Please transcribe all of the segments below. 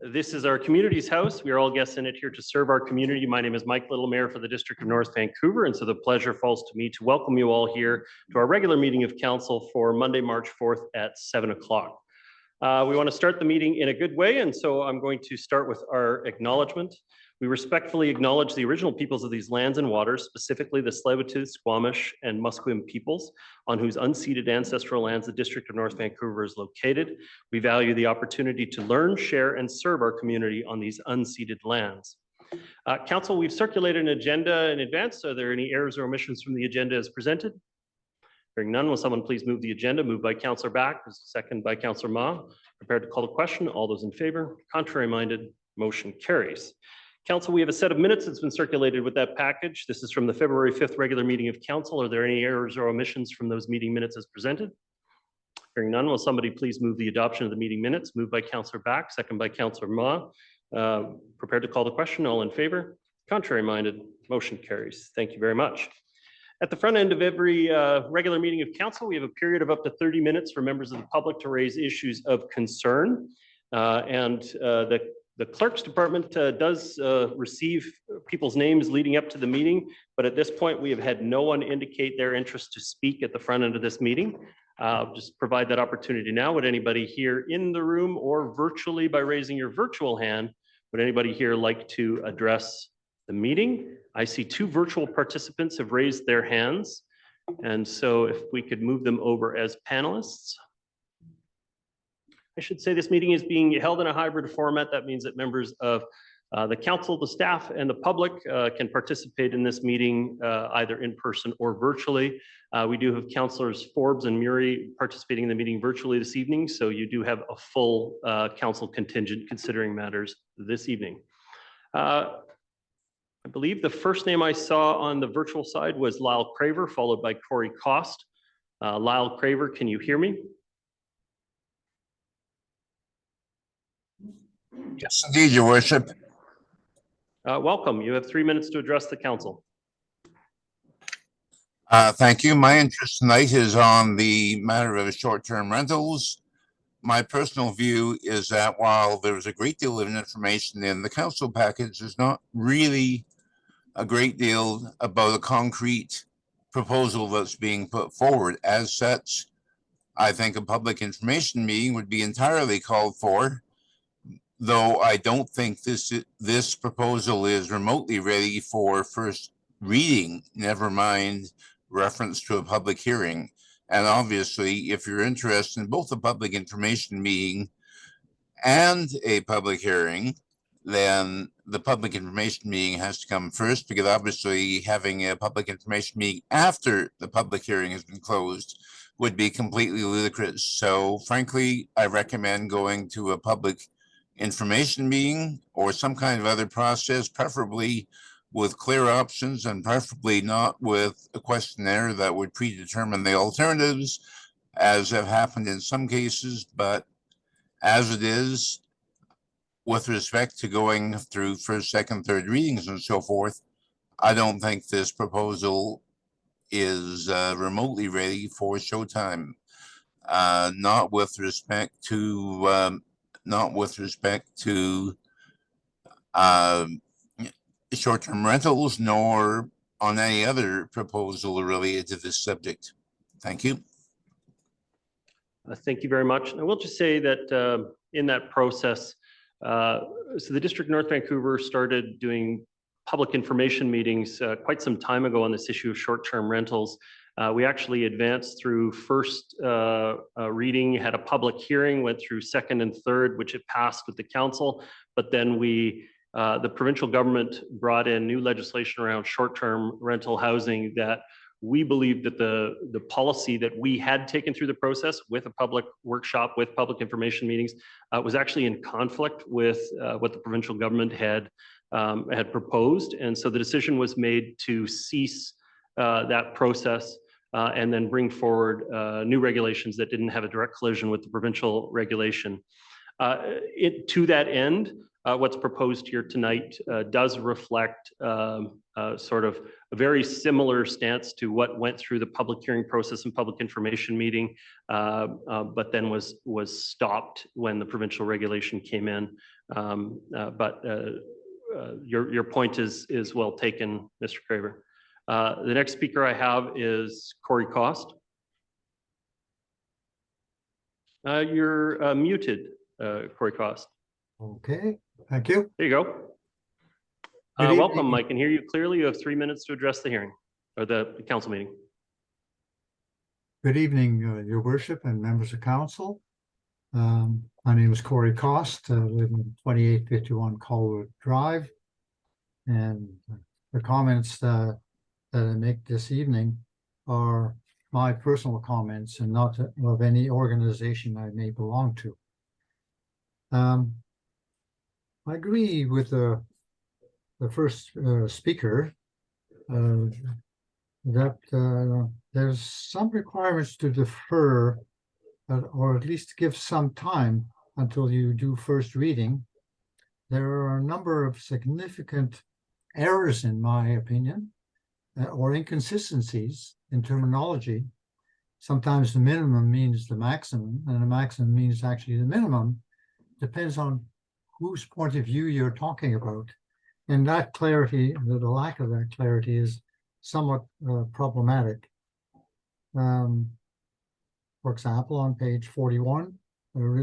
This is our community's house. We are all guests in it here to serve our community. My name is Mike Little, Mayor for the District of North Vancouver, and so the pleasure falls to me to welcome you all here to our regular meeting of Council for Monday, March 4th at 7 o'clock. We want to start the meeting in a good way, and so I'm going to start with our acknowledgement. We respectfully acknowledge the original peoples of these lands and waters, specifically the Tsleil-Waututh, Squamish, and Musqueam peoples, on whose unceded ancestral lands the District of North Vancouver is located. We value the opportunity to learn, share, and serve our community on these unceded lands. Council, we've circulated an agenda in advance. Are there any errors or omissions from the agenda as presented? Hearing none, will someone please move the agenda? Moved by Councillor Back, second by Councillor Ma. Prepared to call the question. All those in favor? Contrary minded? Motion carries. Council, we have a set of minutes that's been circulated with that package. This is from the February 5th regular meeting of Council. Are there any errors or omissions from those meeting minutes as presented? Hearing none, will somebody please move the adoption of the meeting minutes? Moved by Councillor Back, second by Councillor Ma. Prepared to call the question. All in favor? Contrary minded? Motion carries. Thank you very much. At the front end of every regular meeting of Council, we have a period of up to 30 minutes for members of the public to raise issues of concern. The clerk's department does receive people's names leading up to the meeting, but at this point we have had no one indicate their interest to speak at the front end of this meeting. Just provide that opportunity now. Would anybody here in the room or virtually by raising your virtual hand, would anybody here like to address the meeting? I see two virtual participants have raised their hands, and so if we could move them over as panelists. I should say this meeting is being held in a hybrid format. That means that members of the council, the staff, and the public can participate in this meeting either in person or virtually. We do have Councillors Forbes and Murray participating in the meeting virtually this evening, so you do have a full council contingent considering matters this evening. I believe the first name I saw on the virtual side was Lyle Craver, followed by Corey Cost. Lyle Craver, can you hear me? Yes, indeed, Your Worship. Welcome. You have 3 minutes to address the council. Thank you. My interest tonight is on the matter of short-term rentals. My personal view is that while there's a great deal of information in the council package, there's not really a great deal about a concrete proposal that's being put forward. As such, I think a public information meeting would be entirely called for, though I don't think this proposal is remotely ready for first reading, never mind reference to a public hearing. And obviously, if you're interested in both a public information meeting and a public hearing, then the public information meeting has to come first, because obviously having a public information meeting after the public hearing has been closed would be completely ludicrous. So frankly, I recommend going to a public information meeting or some kind of other process, preferably with clear options and preferably not with a questionnaire that would predetermine the alternatives, as have happened in some cases. But as it is, with respect to going through first, second, third readings and so forth, I don't think this proposal is remotely ready for showtime. Not with respect to short-term rentals, nor on any other proposal related to this subject. Thank you. Thank you very much. And I will just say that in that process, so the District of North Vancouver started doing public information meetings quite some time ago on this issue of short-term rentals. We actually advanced through first reading, had a public hearing, went through second and third, which it passed with the council. But then the provincial government brought in new legislation around short-term rental housing that we believe that the policy that we had taken through the process with a public workshop, with public information meetings, was actually in conflict with what the provincial government had proposed. And so the decision was made to cease that process and then bring forward new regulations that didn't have a direct collision with the provincial regulation. To that end, what's proposed here tonight does reflect sort of a very similar stance to what went through the public hearing process and public information meeting, but then was stopped when the provincial regulation came in. Your point is well taken, Mr. Craver. The next speaker I have is Corey Cost. You're muted, Corey Cost. Okay, thank you. There you go. Good evening. Welcome, I can hear you clearly. You have 3 minutes to address the hearing or the council meeting. Good evening, Your Worship and members of council. My name is Corey Cost, live in 2851 Colwood Drive. And the comments that I make this evening are my personal comments and not of any organization I may belong to. I agree with the first speaker that there's some requirements to defer or at least give some time until you do first reading. There are a number of significant errors, in my opinion, or inconsistencies in terminology. Sometimes the minimum means the maximum, and the maximum means actually the minimum. Depends on whose point of view you're talking about. And that clarity, the lack of that clarity is somewhat problematic. For example, on page 41,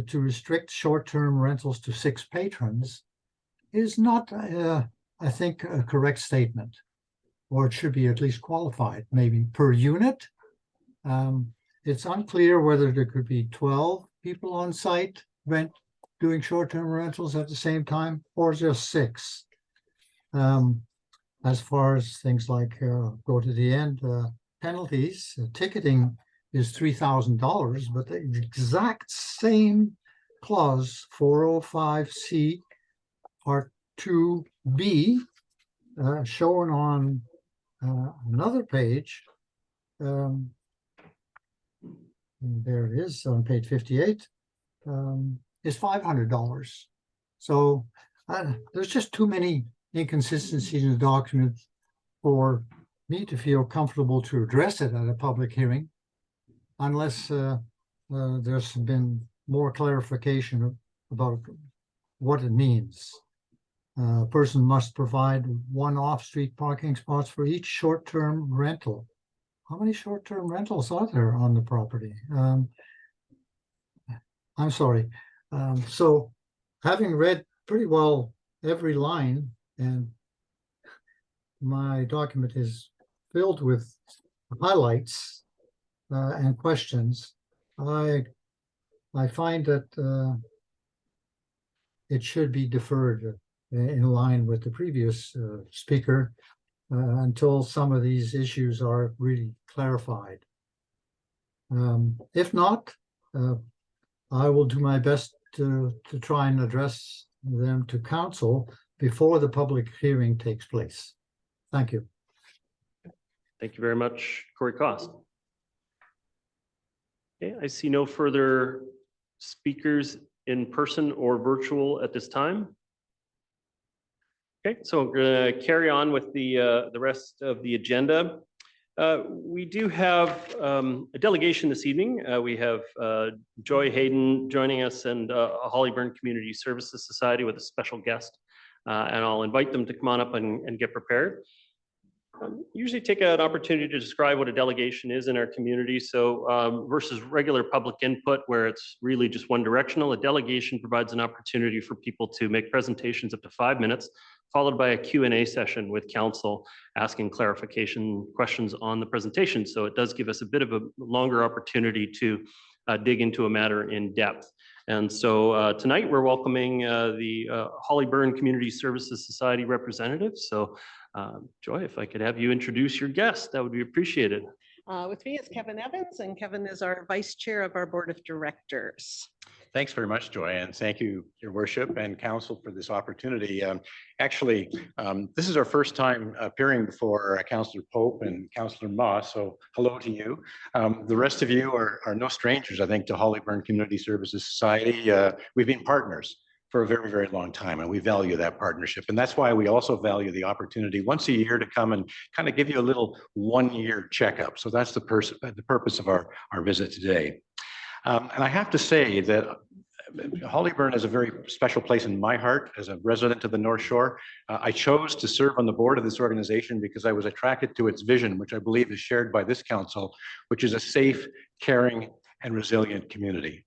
to restrict short-term rentals to 6 patrons is not, I think, a correct statement, or it should be at least qualified, maybe per unit. It's unclear whether there could be 12 people on site doing short-term rentals at the same time, or just 6. As far as things like go to the end, penalties, ticketing is $3,000, but the exact same clause, 405C, Part 2B, shown on another page. There it is on page 58, is $500. So there's just too many inconsistencies in the document for me to feel comfortable to address it at a public hearing, unless there's been more clarification about what it means. A person must provide 1 off-street parking spots for each short-term rental. How many short-term rentals are there on the property? I'm sorry. So having read pretty well every line, and my document is filled with highlights and questions, I find that it should be deferred in line with the previous speaker until some of these issues are really clarified. If not, I will do my best to try and address them to council before the public hearing takes place. Thank you. Thank you very much, Corey Cost. Okay, I see no further speakers in person or virtual at this time. Okay, so we're going to carry on with the rest of the agenda. We do have a delegation this evening. We have Joy Hayden joining us and Hollyburn Community Services Society with a special guest. And I'll invite them to come on up and get prepared. Usually take an opportunity to describe what a delegation is in our community. So versus regular public input where it's really just one directional, a delegation provides an opportunity for people to make presentations up to 5 minutes, followed by a Q&A session with council asking clarification questions on the presentation. So it does give us a bit of a longer opportunity to dig into a matter in depth. And so tonight we're welcoming the Hollyburn Community Services Society representatives. So Joy, if I could have you introduce your guest, that would be appreciated. With me is Kevin Evans, and Kevin is our vice chair of our board of directors. Thanks very much, Joy, and thank you, Your Worship and Council, for this opportunity. Actually, this is our first time appearing before Councillor Pope and Councillor Moss, so hello to you. The rest of you are no strangers, I think, to Hollyburn Community Services Society. We've been partners for a very, very long time, and we value that partnership. And that's why we also value the opportunity once a year to come and kind of give you a little one-year checkup. So that's the purpose of our visit today. And I have to say that Hollyburn is a very special place in my heart as a resident of the North Shore. I chose to serve on the board of this organization because I was attracted to its vision, which I believe is shared by this council, which is a safe, caring, and resilient community.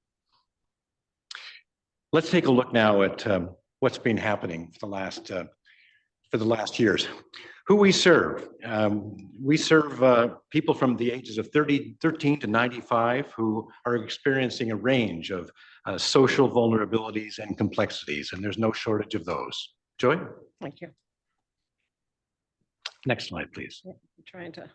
Let's take a look now at what's been happening for the last years. Who we serve. We serve people from the ages of 13 to 95 who are experiencing a range of social vulnerabilities and complexities, and there's no shortage of those. Joy? Thank you. Next slide, please. I'm trying to. Okay,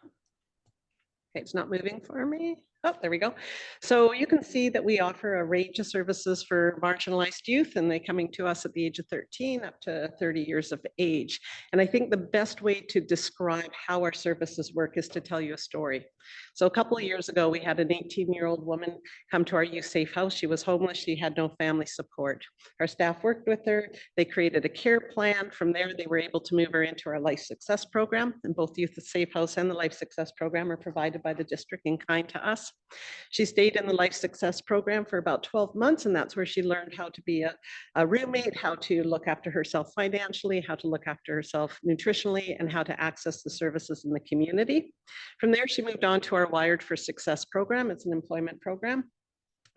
it's not moving for me. Oh, there we go. So you can see that we offer a range of services for marginalized youth, and they're coming to us at the age of 13 up to 30 years of age. And I think the best way to describe how our services work is to tell you a story. So a couple of years ago, we had an 18-year-old woman come to our youth safe house. She was homeless. She had no family support. Our staff worked with her. They created a care plan. From there, they were able to move her into our Life Success program. And both Youth Safe House and the Life Success program are provided by the district in kind to us. She stayed in the Life Success program for about 12 months, and that's where she learned how to be a roommate, how to look after herself financially, how to look after herself nutritionally, and how to access the services in the community. From there, she moved on to our Wired for Success program. It's an employment program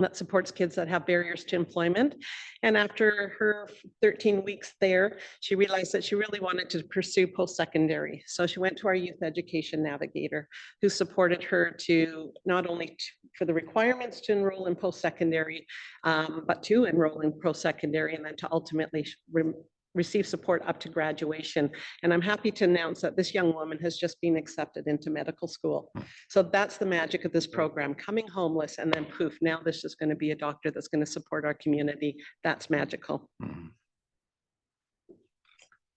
that supports kids that have barriers to employment. And after her 13 weeks there, she realized that she really wanted to pursue post-secondary. So she went to our youth education navigator, who supported her to not only for the requirements to enroll in post-secondary, but to enroll in post-secondary and then to ultimately receive support up to graduation. And I'm happy to announce that this young woman has just been accepted into medical school. So that's the magic of this program, coming homeless and then poof, now this is going to be a doctor that's going to support our community. That's magical.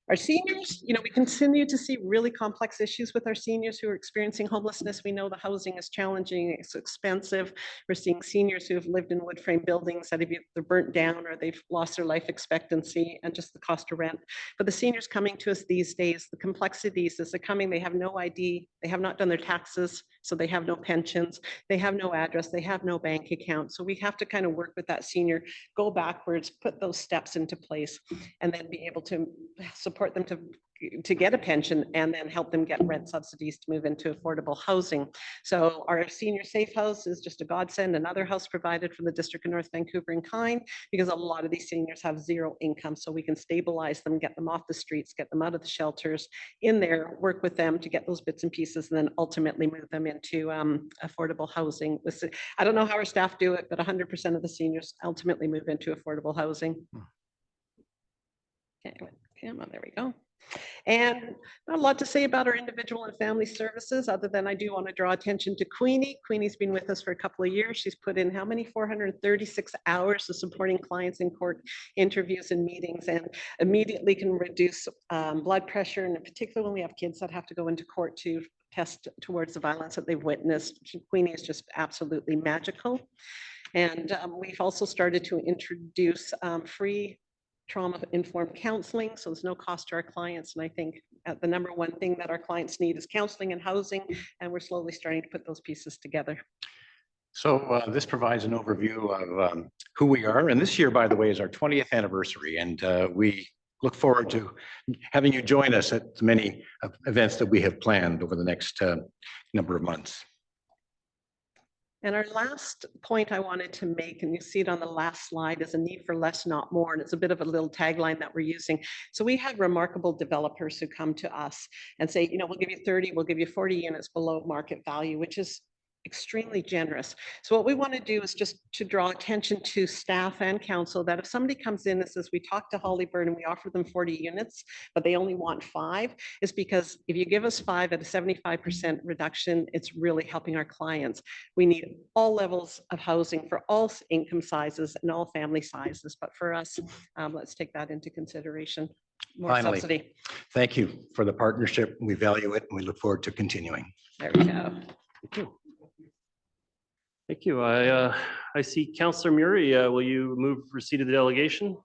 Our seniors, we continue to see really complex issues with our seniors who are experiencing homelessness. We know the housing is challenging, it's expensive. We're seeing seniors who have lived in wood frame buildings that they're burnt down or they've lost their life expectancy and just the cost of rent. But the seniors coming to us these days, the complexities as they're coming, they have no ID, they have not done their taxes, so they have no pensions, they have no address, they have no bank account. So we have to kind of work with that senior, go backwards, put those steps into place, and then be able to support them to get a pension and then help them get rent subsidies to move into affordable housing. So our senior safe house is just a godsend, another house provided from the District of North Vancouver in kind, because a lot of these seniors have zero income. So we can stabilize them, get them off the streets, get them out of the shelters in there, work with them to get those bits and pieces, and then ultimately move them into affordable housing. I don't know how our staff do it, but 100% of the seniors ultimately move into affordable housing. Okay, there we go. And not a lot to say about our individual and family services, other than I do want to draw attention to Queenie. Queenie's been with us for a couple of years. She's put in how many? 436 hours of supporting clients in court interviews and meetings, and immediately can reduce blood pressure, and in particular when we have kids that have to go into court to test towards the violence that they've witnessed. Queenie is just absolutely magical. And we've also started to introduce free trauma-informed counseling, so there's no cost to our clients. And I think the number one thing that our clients need is counseling and housing, and we're slowly starting to put those pieces together. So this provides an overview of who we are. And this year, by the way, is our 20th anniversary. And we look forward to having you join us at many events that we have planned over the next number of months. And our last point I wanted to make, and you see it on the last slide, is a need for less, not more. And it's a bit of a little tagline that we're using. So we have remarkable developers who come to us and say, we'll give you 30, we'll give you 40 units below market value, which is extremely generous. So what we want to do is just to draw attention to staff and council that if somebody comes in and says, we talked to Hollyburn and we offer them 40 units, but they only want 5, is because if you give us 5 at a 75% reduction, it's really helping our clients. We need all levels of housing for all income sizes and all family sizes. But for us, let's take that into consideration. More Finally, subsidy. Thank you for the partnership. We value it and we look forward to continuing. There we go. Thank you. Thank you. I see Councillor Murray. Will you move receipt of the delegation?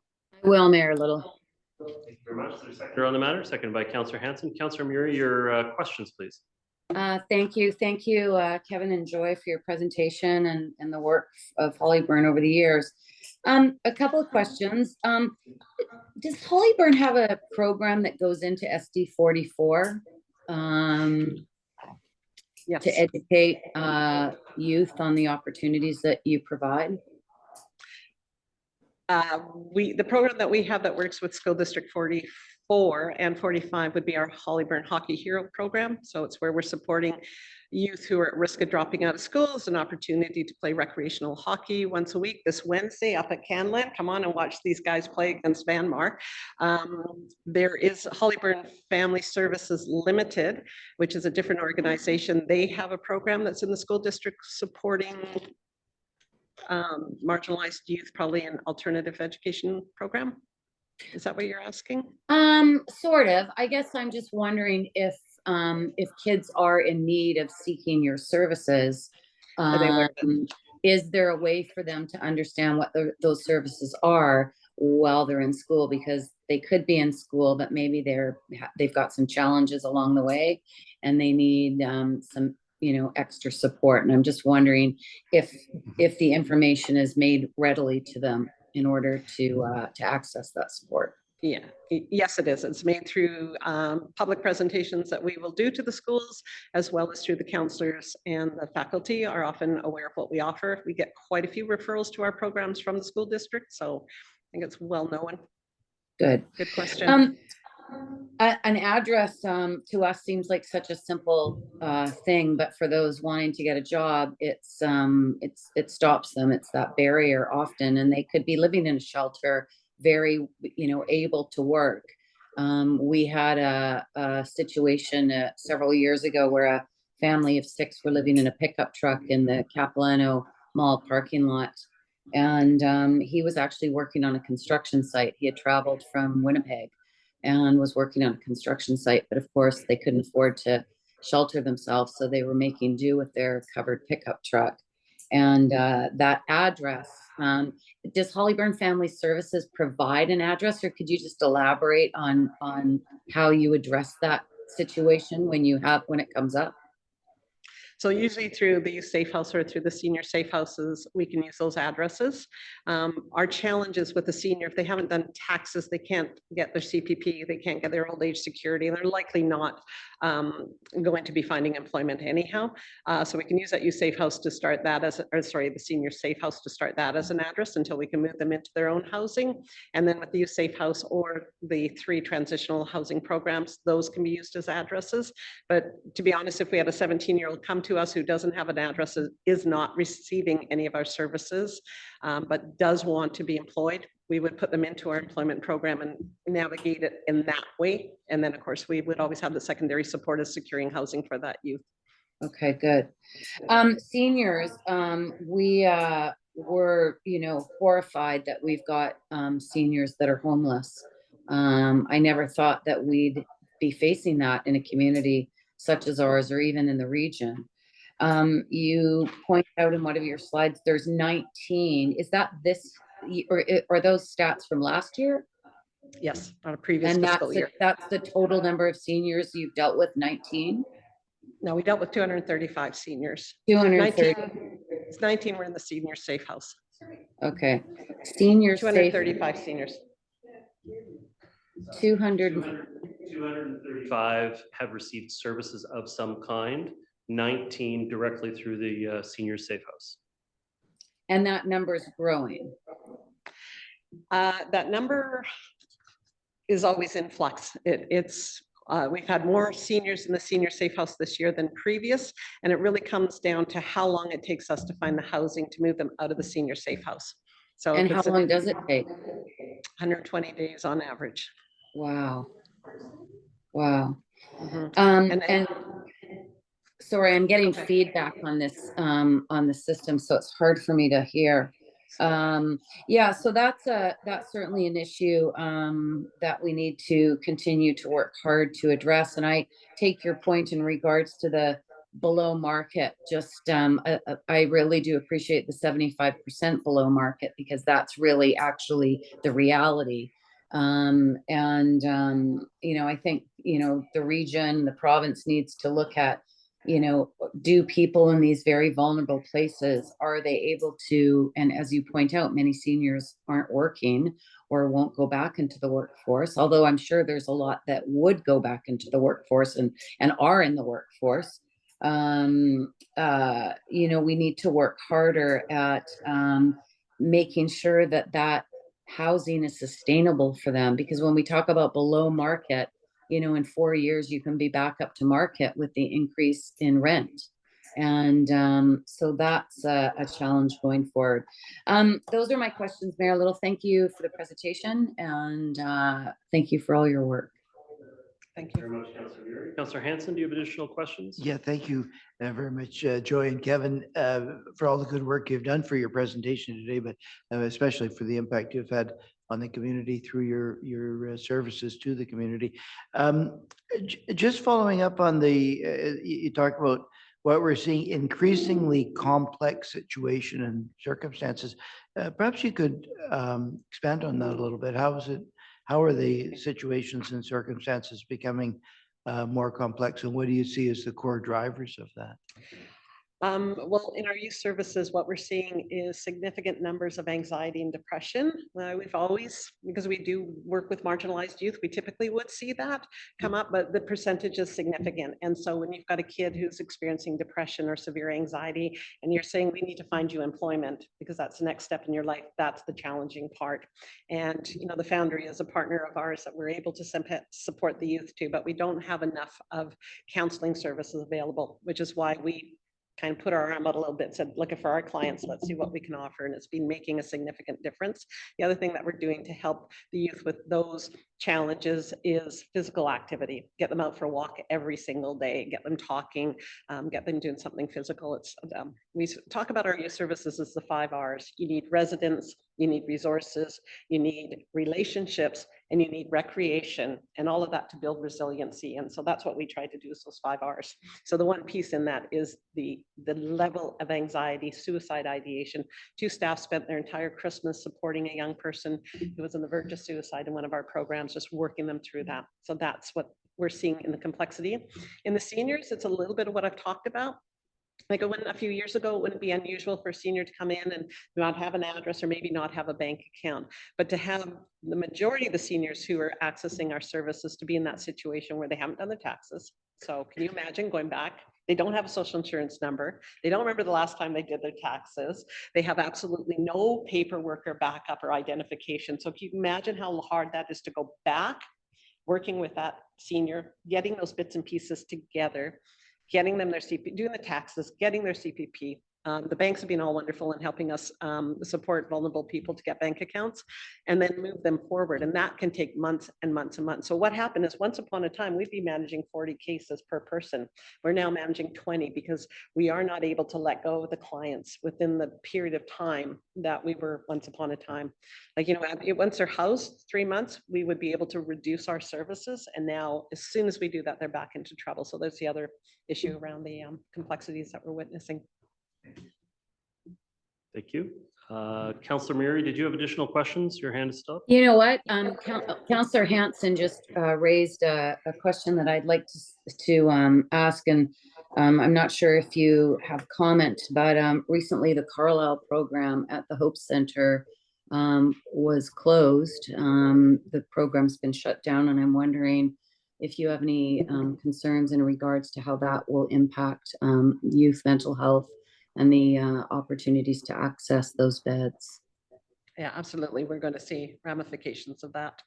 I Will, Mayor Little. Thank you very much. There's a seconder on the matter, seconded by Councillor Hanson. Councillor Murray, your questions, please. Thank you, Kevin and Joy, for your presentation and the work of Hollyburn over the years. A couple of questions. Does Hollyburn have a program that goes into SD 44 Yes. to educate youth on the opportunities that you provide? The program that we have that works with School District 44 and 45 would be our Hollyburn Hockey Hero program. So it's where we're supporting youth who are at risk of dropping out of school. It's an opportunity to play recreational hockey once a week. This Wednesday up at Canland, come on and watch these guys play against Vanmar. There is Hollyburn Family Services Limited, which is a different organization. They have a program that's in the school district supporting marginalized youth, probably an alternative education program. Is that what you're asking? Sort of. I guess I'm just wondering if kids are in need of seeking your services, is there a way for them to understand what those services are while they're in school? Because they could be in school, but maybe they've got some challenges along the way and they need some extra support. And I'm just wondering if the information is made readily to them in order to access that support. Yeah, yes, it is. It's made through public presentations that we will do to the schools, as well as through the counselors, and the faculty are often aware of what we offer. We get quite a few referrals to our programs from the school district, so I think it's well known. Good. Good question. An address to us seems like such a simple thing, but for those wanting to get a job, it stops them. It's that barrier often, and they could be living in a shelter, very able to work. We had a situation several years ago where a family of 6 were living in a pickup truck in the Capilano Mall parking lot, and he was actually working on a construction site. He had traveled from Winnipeg and was working on a construction site, but of course they couldn't afford to shelter themselves, so they were making do with their covered pickup truck. And that address, does Hollyburn Family Services provide an address, or could you just elaborate on how you address that situation when it comes up? So usually through the youth safe house or through the senior safe houses, we can use those addresses. Our challenges with the senior, if they haven't done taxes, they can't get their CPP, they can't get their old age security, and they're likely not going to be finding employment anyhow. So we can use that youth safe house to start that the senior safe house to start that as an address until we can move them into their own housing. And then with the youth safe house or the 3 transitional housing programs, those can be used as addresses. But to be honest, if we had a 17-year-old come to us who doesn't have an address, is not receiving any of our services, but does want to be employed, we would put them into our employment program and navigate it in that way. And then of course we would always have the secondary support of securing housing for that youth. Okay, good. Seniors, we were horrified that we've got seniors that are homeless. I never thought that we'd be facing that in a community such as ours, or even in the region. You point out in one of your slides, there's 19. Is that this, or are those stats from last year? Yes, on a previous And fiscal year. that's the total number of seniors you've dealt with, 19? No, we dealt with 235 seniors. 230. 19 were in the senior safe house. Okay. Senior 235 seniors. 235 have received services of some kind, 19 directly through the senior safe house. And that number is growing. That number is always in flux. We've had more seniors in the senior safe house this year than previous, and it really comes down to how long it takes us to find the housing to move them out of the senior safe house. So And how long does it take? 120 days on average. Wow. Wow. Mm-hmm. And sorry, I'm getting feedback on this, on the system, so it's hard for me to hear. Yeah, so that's certainly an issue that we need to continue to work hard to address. And I take your point in regards to the below market. Just I really do appreciate the 75% below market, because that's really actually the reality. You know, I think, you know, the region, the province needs to look at, you know, do people in these very vulnerable places, are they able to, and as you point out, many seniors aren't working or won't go back into the workforce, although I'm sure there's a lot that would go back into the workforce and are in the workforce. You know, we need to work harder at making sure that that housing is sustainable for them, because when we talk about below market, you know, in 4 years you can be back up to market with the increase in rent. And so that's a challenge going forward. Those are my questions, Mayor Little. Thank you for the presentation, and thank you for all your work. Thank you. Very much, Councillor Muir. Councillor Hanson, do you have additional questions? Yeah, thank you very much, Joy and Kevin, for all the good work you've done for your presentation today, but especially for the impact you've had on the community through your services to the community. Just following up on the, you talk about what we're seeing, increasingly complex situation and circumstances. Perhaps you could expand on that a little bit. How are the situations and circumstances becoming more complex, and what do you see as the core drivers of that? Well, in our youth services, what we're seeing is significant numbers of anxiety and depression. We've always, because we do work with marginalized youth, we typically would see that come up, but the percentage is significant. And so when you've got a kid who's experiencing depression or severe anxiety, and you're saying, we need to find you employment because that's the next step in your life, that's the challenging part. And, you know, the Foundry is a partner of ours that we're able to support the youth to, but we don't have enough of counseling services available, which is why we kind of put our arm out a little bit, said, looking for our clients, let's see what we can offer. And it's been making a significant difference. The other thing that we're doing to help the youth with those challenges is physical activity. Get them out for a walk every single day, get them talking, get them doing something physical. It's we talk about our youth services as the 5 R's. You need residents, you need resources, you need relationships, and you need recreation, and all of that to build resiliency. And so that's what we try to do, is those 5 R's. So the one piece in that is the level of anxiety, suicide ideation. 2 staff spent their entire Christmas supporting a young person who was on the verge of suicide in one of our programs, just working them through that. So that's what we're seeing in the complexity. In the seniors, it's a little bit of what I've talked about. Like a few years ago, it wouldn't be unusual for a senior to come in and not have an address or maybe not have a bank account, but to have the majority of the seniors who are accessing our services to be in that situation where they haven't done their taxes. So can you imagine going back? They don't have a social insurance number. They don't remember the last time they did their taxes. They have absolutely no paperwork or backup or identification. So can you imagine how hard that is to go back, working with that senior, getting those bits and pieces together, getting them their CP, doing the taxes, getting their CPP. The banks have been all wonderful in helping us support vulnerable people to get bank accounts and then move them forward. And that can take months and months and months. So what happened is, once upon a time, we'd be managing 40 cases per person. We're now managing 20 because we are not able to let go of the clients within the period of time that we were once upon a time. Like, you know, once they're housed 3 months, we would be able to reduce our services. And now, as soon as we do that, they're back into trouble. So there's the other issue around the complexities that we're witnessing. Thank you. Councillor Murray, did you have additional questions? Your hand is up. You know what? Councillor Hanson just raised a question that I'd like to ask, and I'm not sure if you have comment, but recently the Carlisle program at the Hope Center was closed. The program's been shut down, and I'm wondering if you have any concerns in regards to how that will impact youth mental health and the opportunities to access those beds. Yeah, absolutely. We're going to see ramifications of that.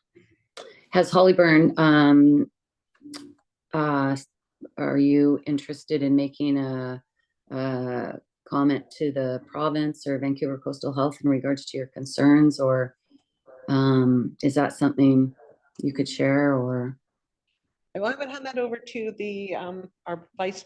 Has Hollyburn, are you interested in making a comment to the province or Vancouver Coastal Health in regards to your concerns, or is that something you could share? Or Well, I would hand that over to the our vice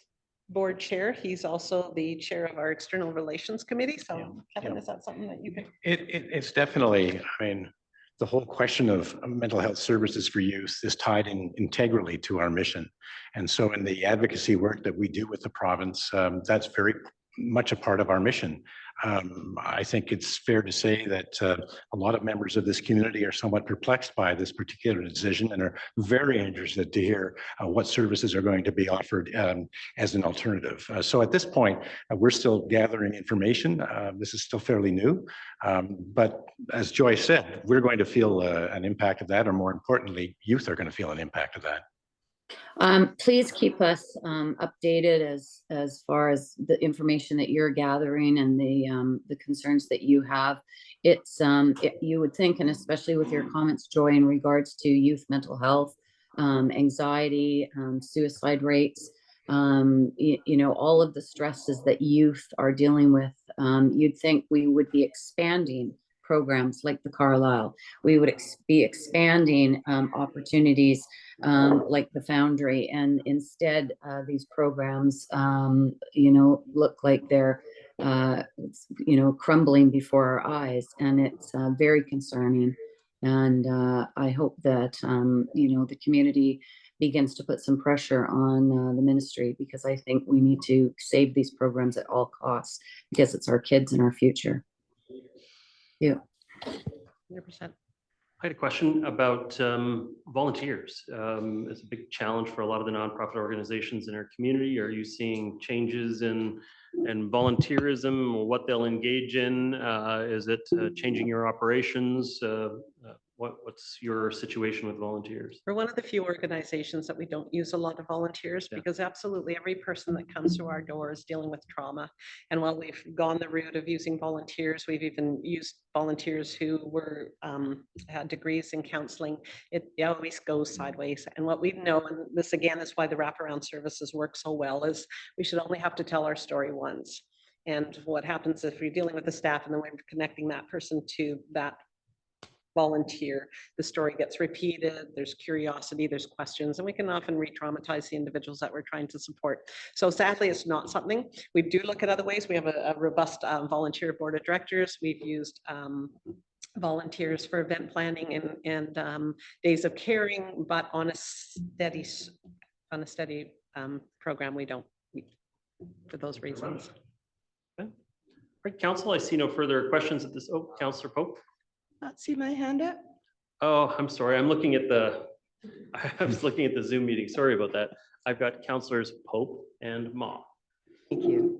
board chair. He's also the chair of our external relations committee. So Kevin, is that something that you could? It's definitely, I mean, the whole question of mental health services for youth is tied in integrally to our mission. And so in the advocacy work that we do with the province, that's very much a part of our mission. I think it's fair to say that a lot of members of this community are somewhat perplexed by this particular decision and are very interested to hear what services are going to be offered as an alternative. So at this point, we're still gathering information. This is still fairly new, but as Joy said, we're going to feel an impact of that, or more importantly, youth are going to feel an impact of that. Please keep us updated as far as the information that you're gathering and the concerns that you have. It's you would think, and especially with your comments, Joy, in regards to youth mental health, anxiety, suicide rates, you know, all of the stresses that youth are dealing with, you'd think we would be expanding programs like the Carlisle. We would be expanding opportunities like the Foundry, and instead these programs, you know, look like they're, you know, crumbling before our eyes, and it's very concerning. And I hope that, you know, the community begins to put some pressure on the ministry, because I think we need to save these programs at all costs, because it's our kids and our future. Yeah. 100%. I had a question about volunteers. It's a big challenge for a lot of the nonprofit organizations in our community. Are you seeing changes in volunteerism, or what they'll engage in? Is it changing your operations? What's your situation with volunteers? We're one of the few organizations that we don't use a lot of volunteers, Yeah. because absolutely every person that comes through our door is dealing with trauma. And while we've gone the route of using volunteers, we've even used volunteers who were had degrees in counseling. It always goes sideways. And what we know, and this again is why the wraparound services work so well, is we should only have to tell our story once. And what happens if you're dealing with the staff and then we're connecting that person to that volunteer, the story gets repeated, there's curiosity, there's questions, and we can often re-traumatize the individuals that we're trying to support. So sadly, it's not something. We do look at other ways. We have a robust volunteer board of directors. We've used volunteers for event planning and days of caring, but on a steady program, we don't, for those reasons. Okay. All right, Council, I see no further questions at this. Oh, Councillor Pope. Not see my hand up. Oh, I'm sorry. I was looking at the Zoom meeting. Sorry about that. I've got Councillors Pope and Ma. Thank you.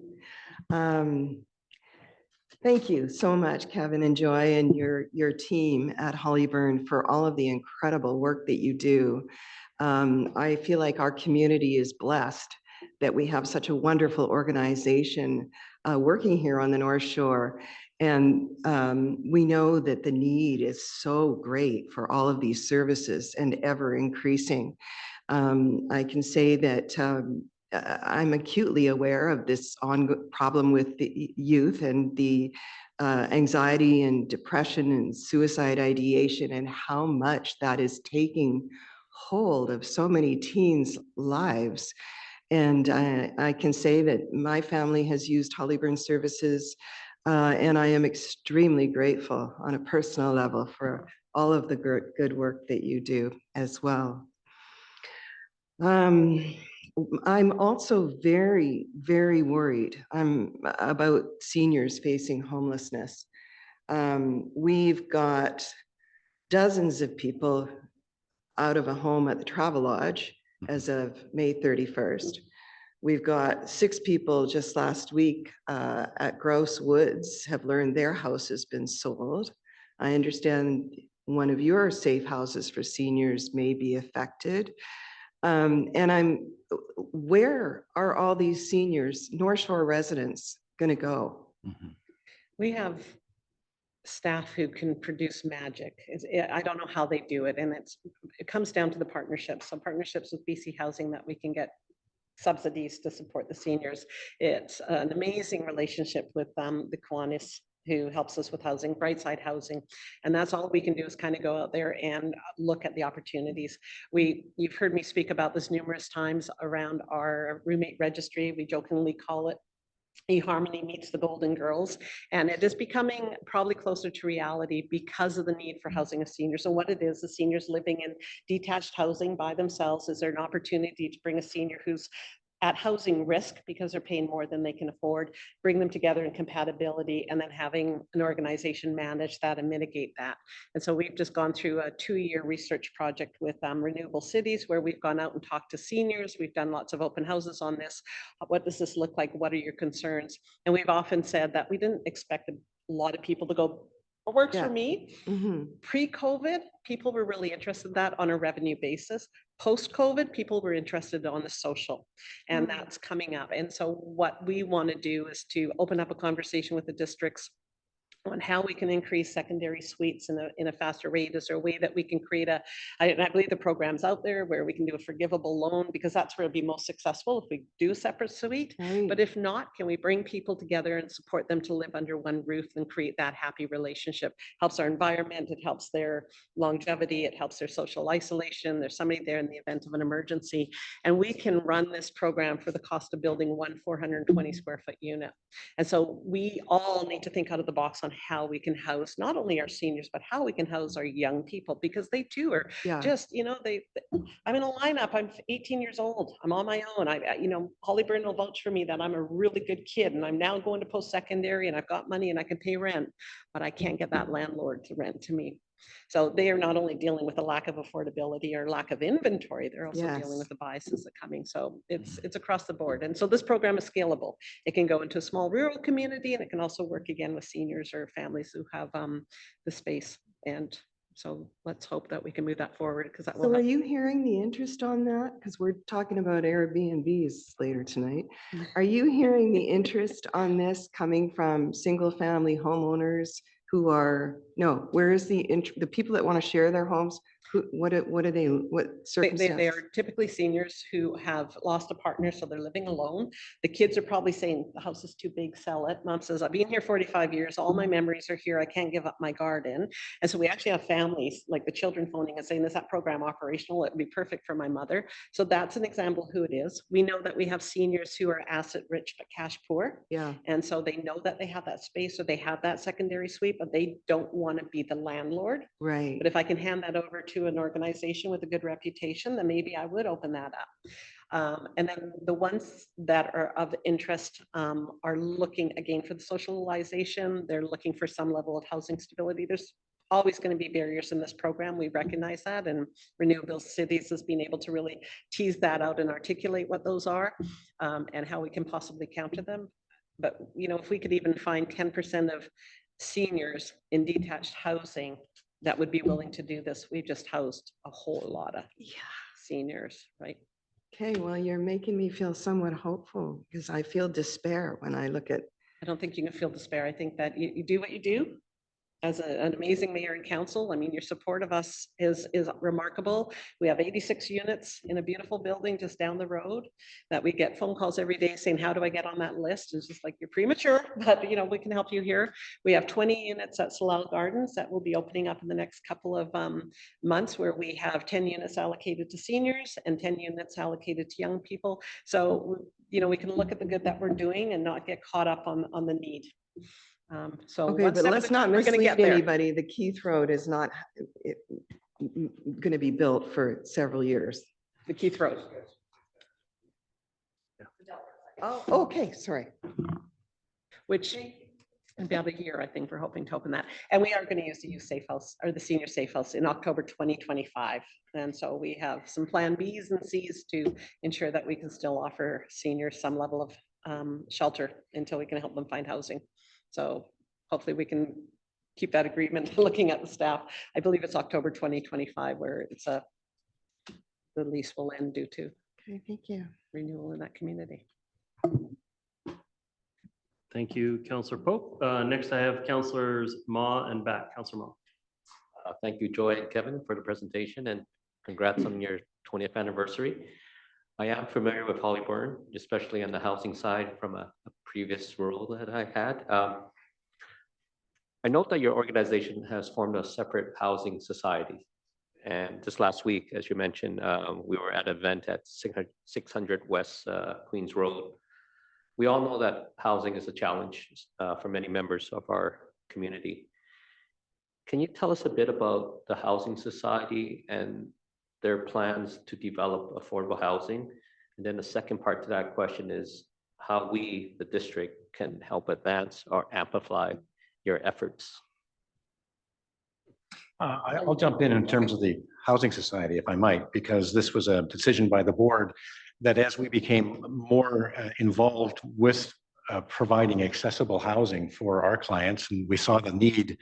Thank you so much, Kevin and Joy, and your team at Hollyburn for all of the incredible work that you do. I feel like our community is blessed that we have such a wonderful organization working here on the North Shore. And we know that the need is so great for all of these services and ever increasing. I can say that I'm acutely aware of this problem with the youth and the anxiety and depression and suicide ideation, and how much that is taking hold of so many teens' lives. And I can say that my family has used Hollyburn services, and I am extremely grateful on a personal level for all of the good work that you do as well. I'm also very, very worried about seniors facing homelessness. We've got dozens of people out of a home at the Travelodge as of May 31st. We've got 6 people just last week at Grouse Woods have learned their house has been sold. I understand one of your safe houses for seniors may be affected. And where are all these seniors, North Shore residents, going to go? We have staff who can produce magic. I don't know how they do it, and it comes down to the partnerships. So partnerships with BC Housing that we can get subsidies to support the seniors. It's an amazing relationship with the Kiwanis, who helps us with housing, Brightside Housing. And that's all we can do is kind of go out there and look at the opportunities. You've heard me speak about this numerous times around our roommate registry. We jokingly call it eHarmony meets the Golden Girls, and it is becoming probably closer to reality because of the need for housing of seniors. And what it is, the seniors living in detached housing by themselves, is there an opportunity to bring a senior who's at housing risk because they're paying more than they can afford, bring them together in compatibility, and then having an organization manage that and mitigate that. And so we've just gone through a 2-year research project with Renewable Cities, where we've gone out and talked to seniors. We've done lots of open houses on this. What does this look like? What are your concerns? And we've often said that we didn't expect a lot of people to go, it works Yeah. for me. Mhm. Pre-COVID, people were really interested in that on a revenue basis. Post-COVID, people were interested on the social, and Mm. that's coming up. And so what we want to do is to open up a conversation with the districts on how we can increase secondary suites in a faster rate. Is there a way that we can create I believe the program's out there where we can do a forgivable loan, because that's where it'll be most successful if we do a separate suite. Right. But if not, can we bring people together and support them to live under one roof and create that happy relationship? Helps our environment, it helps their longevity, it helps their social isolation. There's somebody there in the event of an emergency. And we can run this program for the cost of building one 420 square foot unit. And so we all need to think out of the box on how we can house not only our seniors, but how we can house our young people, because they too are Yeah. just, I'm in a lineup. I'm 18 years old. I'm on my own. Hollyburn will vouch for me that I'm a really good kid, and I'm now going to post-secondary, and I've got money and I can pay rent, but I can't get that landlord to rent to me. So they are not only dealing with a lack of affordability or lack of inventory, they're also dealing Yes. with the biases that are coming. So it's across the board. And so this program is scalable. It can go into a small rural community, and it can also work again with seniors or families who have the space. And so let's hope that we can move that forward, because that So will are help. you hearing the interest on that? Because we're talking about Airbnbs later tonight. Are you hearing the interest on this coming from single-family homeowners who are, no, where is the people that want to share their homes? What are they, what They circumstances? are typically seniors who have lost a partner, so they're living alone. The kids are probably saying, the house is too big, sell it. Mom says, I've been here 45 years. All my memories are here. I can't give up my garden. And so we actually have families, like the children phoning and saying, is that program operational? It would be perfect for my mother. So that's an example of who it is. We know that we have seniors who are asset rich but cash poor. Yeah, And so they know that they have that space or they have that secondary suite, but they don't want to be the landlord. right. But if I can hand that over to an organization with a good reputation, then maybe I would open that up. And then the ones that are of interest are looking again for the socialization. They're looking for some level of housing stability. There's always going to be barriers in this program. We recognize that, and Renewable Cities has been able to really tease that out and articulate what those are and how we can possibly counter them. But if we could even find 10% of seniors in detached housing that would be willing to do this, we've just housed a whole lot of seniors, right? Okay, well, you're making me feel somewhat hopeful, because I feel despair when I look at, I don't think you can feel despair. I think that you do what you do as an amazing mayor and council. I mean, your support of us is remarkable. We have 86 units in a beautiful building just down the road that we get phone calls every day saying, how do I get on that list? It's just like, you're premature, but we can help you here. We have 20 units at Salal Gardens that will be opening up in the next couple of months, where we have 10 units allocated to seniors and 10 units allocated to young people. So, we can look at the good that we're doing and not get caught up on the need. So okay, one but step at let's a not time, we're gonna mislead get there. anybody. The Keith Road is not going to be built for several years. The Keith Road. Oh, okay, sorry. Which in about a year, I think we're hoping to open that. And we are going to use the youth safe house or the senior safe house in October 2025. And so we have some plan Bs and Cs to ensure that we can still offer seniors some level of shelter until we can help them find housing. So hopefully we can keep that agreement. Looking at the staff, I believe it's October 2025 where the lease will end due to Okay, thank you. renewal in that community. Thank you, Councillor Pope. Next, I have Councillors Ma and Back. Councillor Ma. Thank you, Joy and Kevin, for the presentation, and congrats on your 20th anniversary. I am familiar with Hollyburn, especially on the housing side from a previous role that I had. I note that your organization has formed a separate housing society. And just last week, as you mentioned, we were at an event at 600 West Queens Road. We all know that housing is a challenge for many members of our community. Can you tell us a bit about the Housing Society and their plans to develop affordable housing, And then the second part to that question is how we, the district, can help advance or amplify your efforts. I'll jump in terms of the Housing Society, if I might, because this was a decision by the board that as we became more involved with providing accessible housing for our clients, and we saw the need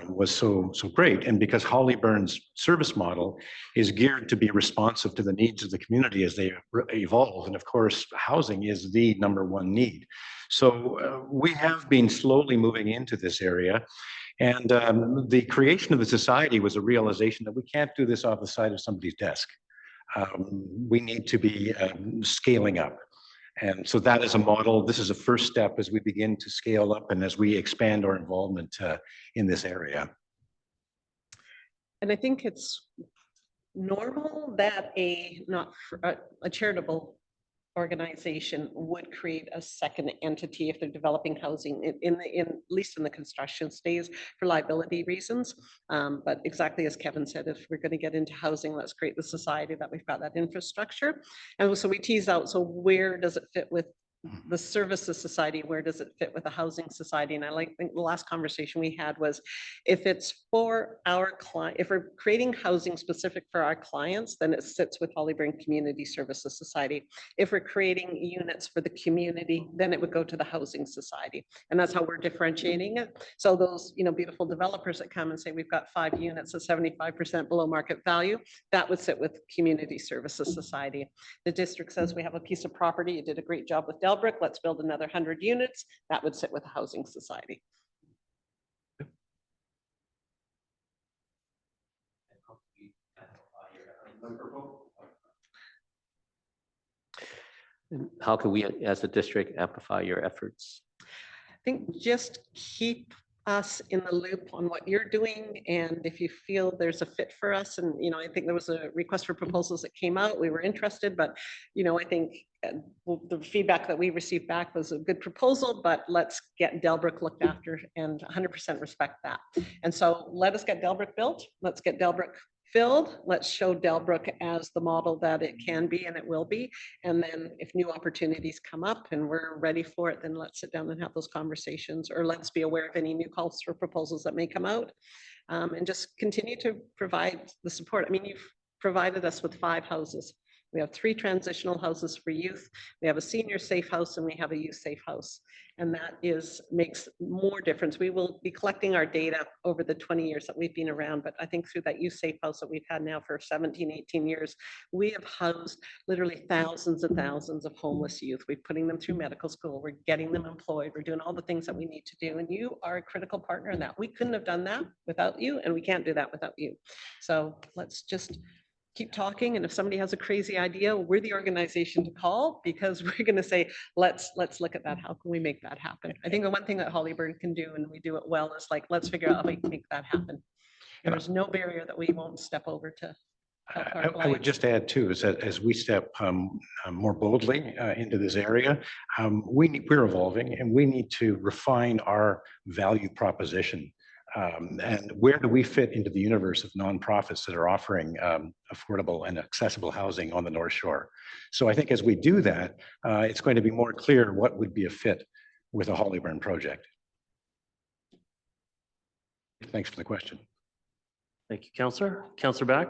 was so great, and because Hollyburn's service model is geared to be responsive to the needs of the community as they evolve, and of course, housing is the #1 need. So we have been slowly moving into this area. And the creation of the society was a realization that we can't do this off the side of somebody's desk. We need to be scaling up. And so that is a model. This is a first step as we begin to scale up and as we expand our involvement in this area. And I think it's normal that a charitable organization would create a second entity if they're developing housing in at least in the construction stage for liability reasons. But exactly as Kevin said, if we're going to get into housing, let's create the society that we've got that infrastructure. And so we tease out, so where does it fit with the services society, where does it fit with the housing society? And I think the last conversation we had was, if it's for our client, if we're creating housing specific for our clients, then it sits with Hollyburn Community Services Society. If we're creating units for the community, then it would go to the housing society. And that's how we're differentiating it. So those, beautiful developers that come and say, we've got 5 units at 75% below market value, that would sit with Community Services Society. The district says we have a piece of property, you did a great job with Delbrick, let's build another 100 units, that would sit with the housing society. And how can we, as a district, amplify your efforts? I think just keep us in the loop on what you're doing, and if you feel there's a fit for us, and I think there was a request for proposals that came out, we were interested, but I think the feedback that we received back was a good proposal, but let's get Delbrick looked after, and 100% respect that. And so let us get Delbrick built, let's get Delbrick filled, let's show Delbrick as the model that it can be and it will be. And then if new opportunities come up and we're ready for it, then let's sit down and have those conversations, or let's be aware of any new calls for proposals that may come out, and just continue to provide the support. I mean, you've provided us with 5 houses. We have 3 transitional houses for youth. We have a senior safe house and we have a youth safe house. And that makes more difference. We will be collecting our data over the 20 years that we've been around, but I think through that youth safe house that we've had now for 17, 18 years, we have housed literally thousands and thousands of homeless youth. We're putting them through medical school. We're getting them employed. We're doing all the things that we need to do. And you are a critical partner in that. We couldn't have done that without you, and we can't do that without you. So let's just keep talking, and if somebody has a crazy idea, we're the organization to call, because we're going to say, let's look at that. How can we make that happen? I think the one thing that Hollyburn can do, and we do it well, is let's figure out how we can make that happen. There's no barrier that we won't step over to help our clients. I would just add too, is that as we step more boldly into this area, we're evolving, and we need to refine our value proposition. And where do we fit into the universe of nonprofits that are offering affordable and accessible housing on the North Shore? So I think as we do that, it's going to be more clear what would be a fit with a Hollyburn project. Thanks for the question. Thank you, Councillor. Councillor Back.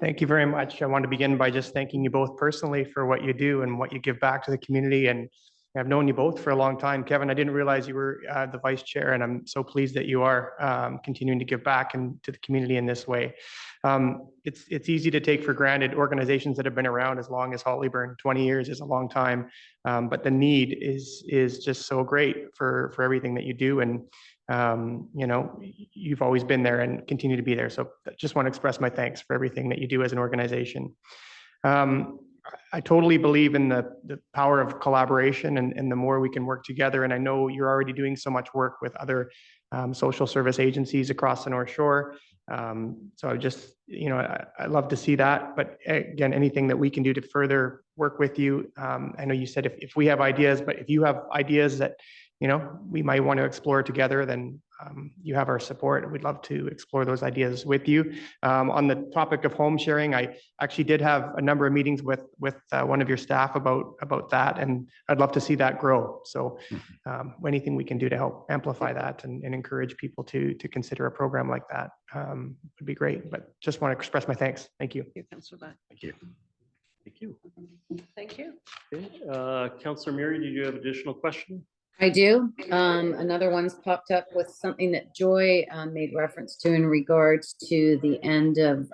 Thank you very much. I want to begin by just thanking you both personally for what you do and what you give back to the community. And I've known you both for a long time. Kevin, I didn't realize you were the vice chair, and I'm so pleased that you are continuing to give back to the community in this way. It's easy to take for granted organizations that have been around as long as Hollyburn. 20 years is a long time, but the need is just so great for everything that you do. And you've always been there and continue to be there. So I just want to express my thanks for everything that you do as an organization. I totally believe in the power of collaboration, and the more we can work together. And I know you're already doing so much work with other social service agencies across the North Shore. So I love to see that. But again, anything that we can do to further work with you. I know you said if we have ideas, but if you have ideas that we might want to explore together, then you have our support, and we'd love to explore those ideas with you. On the topic of home sharing, I actually did have a number of meetings with one of your staff about that, and I'd love to see that grow. So anything we can do to help amplify that and encourage people to consider a program like that would be great. But just want to express my thanks. Thank you. Thank you, Councillor Black. Thank you. Thank you. Thank you. Okay. Councillor Murray, did you have additional question? I do. Another one's popped up with something that Joy made reference to in regards to the end of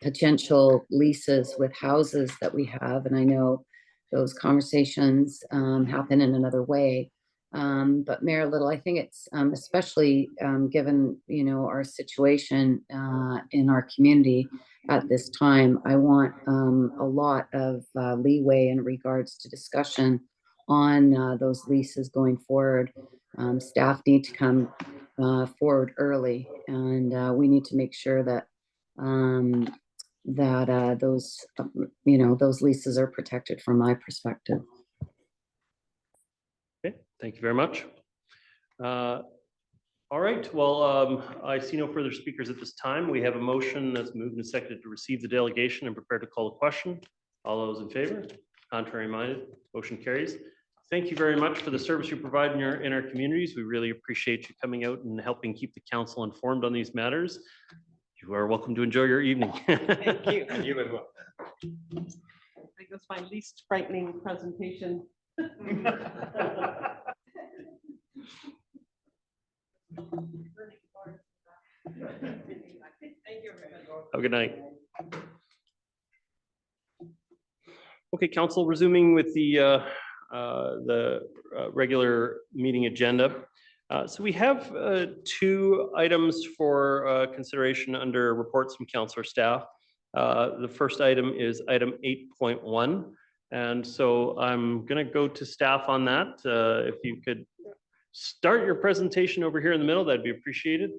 potential leases with houses that we have. And I know those conversations happen in another way. But Mayor Little, I think it's especially given, our situation in our community at this time, I want a lot of leeway in regards to discussion on those leases going forward. Staff need to come forward early, and we need to make sure that those those leases are protected from my perspective. Okay, thank you very much. All right, well, I see no further speakers at this time. We have a motion that's moved and seconded to receive the delegation and prepare to call a question. All those in favor? Contrary minded? Motion carries. Thank you very much for the service you provide in our communities. We really appreciate you coming out and helping keep the council informed on these matters. You are welcome to enjoy your evening. Thank you. And you as well. I think that's my least frightening presentation. Thank you. Have a good night. Okay, council, resuming with the regular meeting agenda. So we have two items for consideration under reports from councillor staff. The first item is item 8.1. And so I'm going to go to staff on that. If you could start your presentation over here in the middle, that'd be appreciated.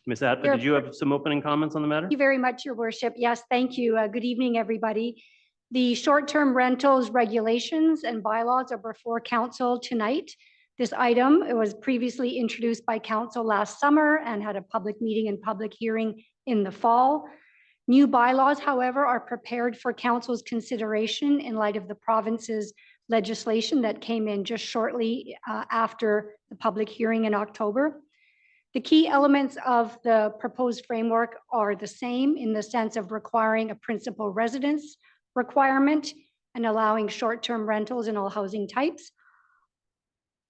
Ms. Atva, did you have some opening comments on the matter? Thank you very much, Your Worship. Yes, thank you. Good evening, everybody. The short-term rentals regulations and bylaws are before council tonight. This item, it was previously introduced by council last summer and had a public meeting and public hearing in the fall. New bylaws, however, are prepared for council's consideration in light of the province's legislation that came in just shortly after the public hearing in October. The key elements of the proposed framework are the same in the sense of requiring a principal residence requirement and allowing short-term rentals in all housing types.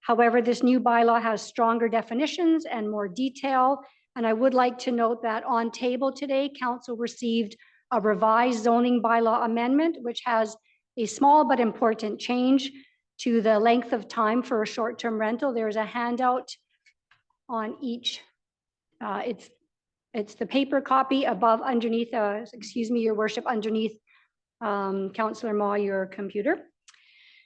However, this new bylaw has stronger definitions and more detail. And I would like to note that on table today, council received a revised zoning bylaw amendment, which has a small but important change to the length of time for a short-term rental. There's a handout on each. It's the paper copy above, underneath, excuse me, Your Worship, underneath Councillor Ma, your computer.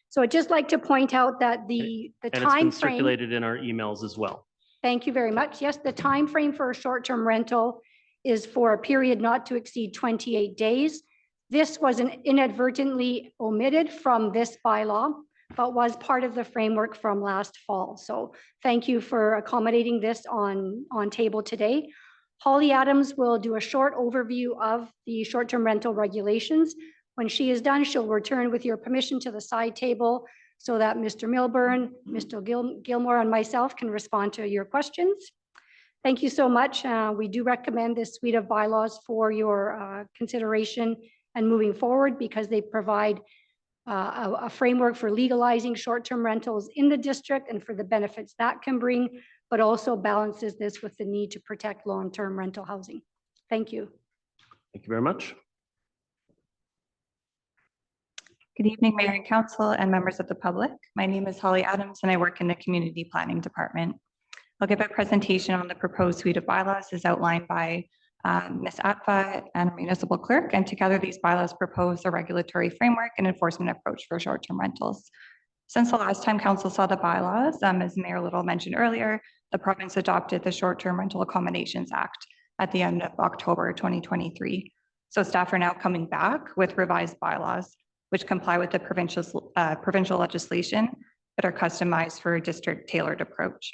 So I'd just like to point out that the time frame circulated in our emails as well. Thank you very much. Yes, the time frame for a short-term rental is for a period not to exceed 28 days. This was inadvertently omitted from this bylaw, but was part of the framework from last fall. So thank you for accommodating this on table today. Holly Adams will do a short overview of the short-term rental regulations. When she is done, she'll return with your permission to the side table so that Mr. Milburn, Mr. Gilmore, and myself can respond to your questions. Thank you so much. We do recommend this suite of bylaws for your consideration and moving forward because they provide a framework for legalizing short-term rentals in the district and for the benefits that can bring, but also balances this with the need to protect long-term rental housing. Thank you. Thank you very much. Good evening, Mayor and Council and members of the public. My name is Holly Adams and I work in the Community Planning Department. I'll give a presentation on the proposed suite of bylaws as outlined by Ms. Atva and Municipal Clerk, and together these bylaws propose a regulatory framework and enforcement approach for short-term rentals. Since the last time Council saw the bylaws, as Mayor Little mentioned earlier, the province adopted the Short-Term Rental Accommodations Act at the end of October 2023. So staff are now coming back with revised bylaws which comply with the provincial legislation, but are customized for a district tailored approach.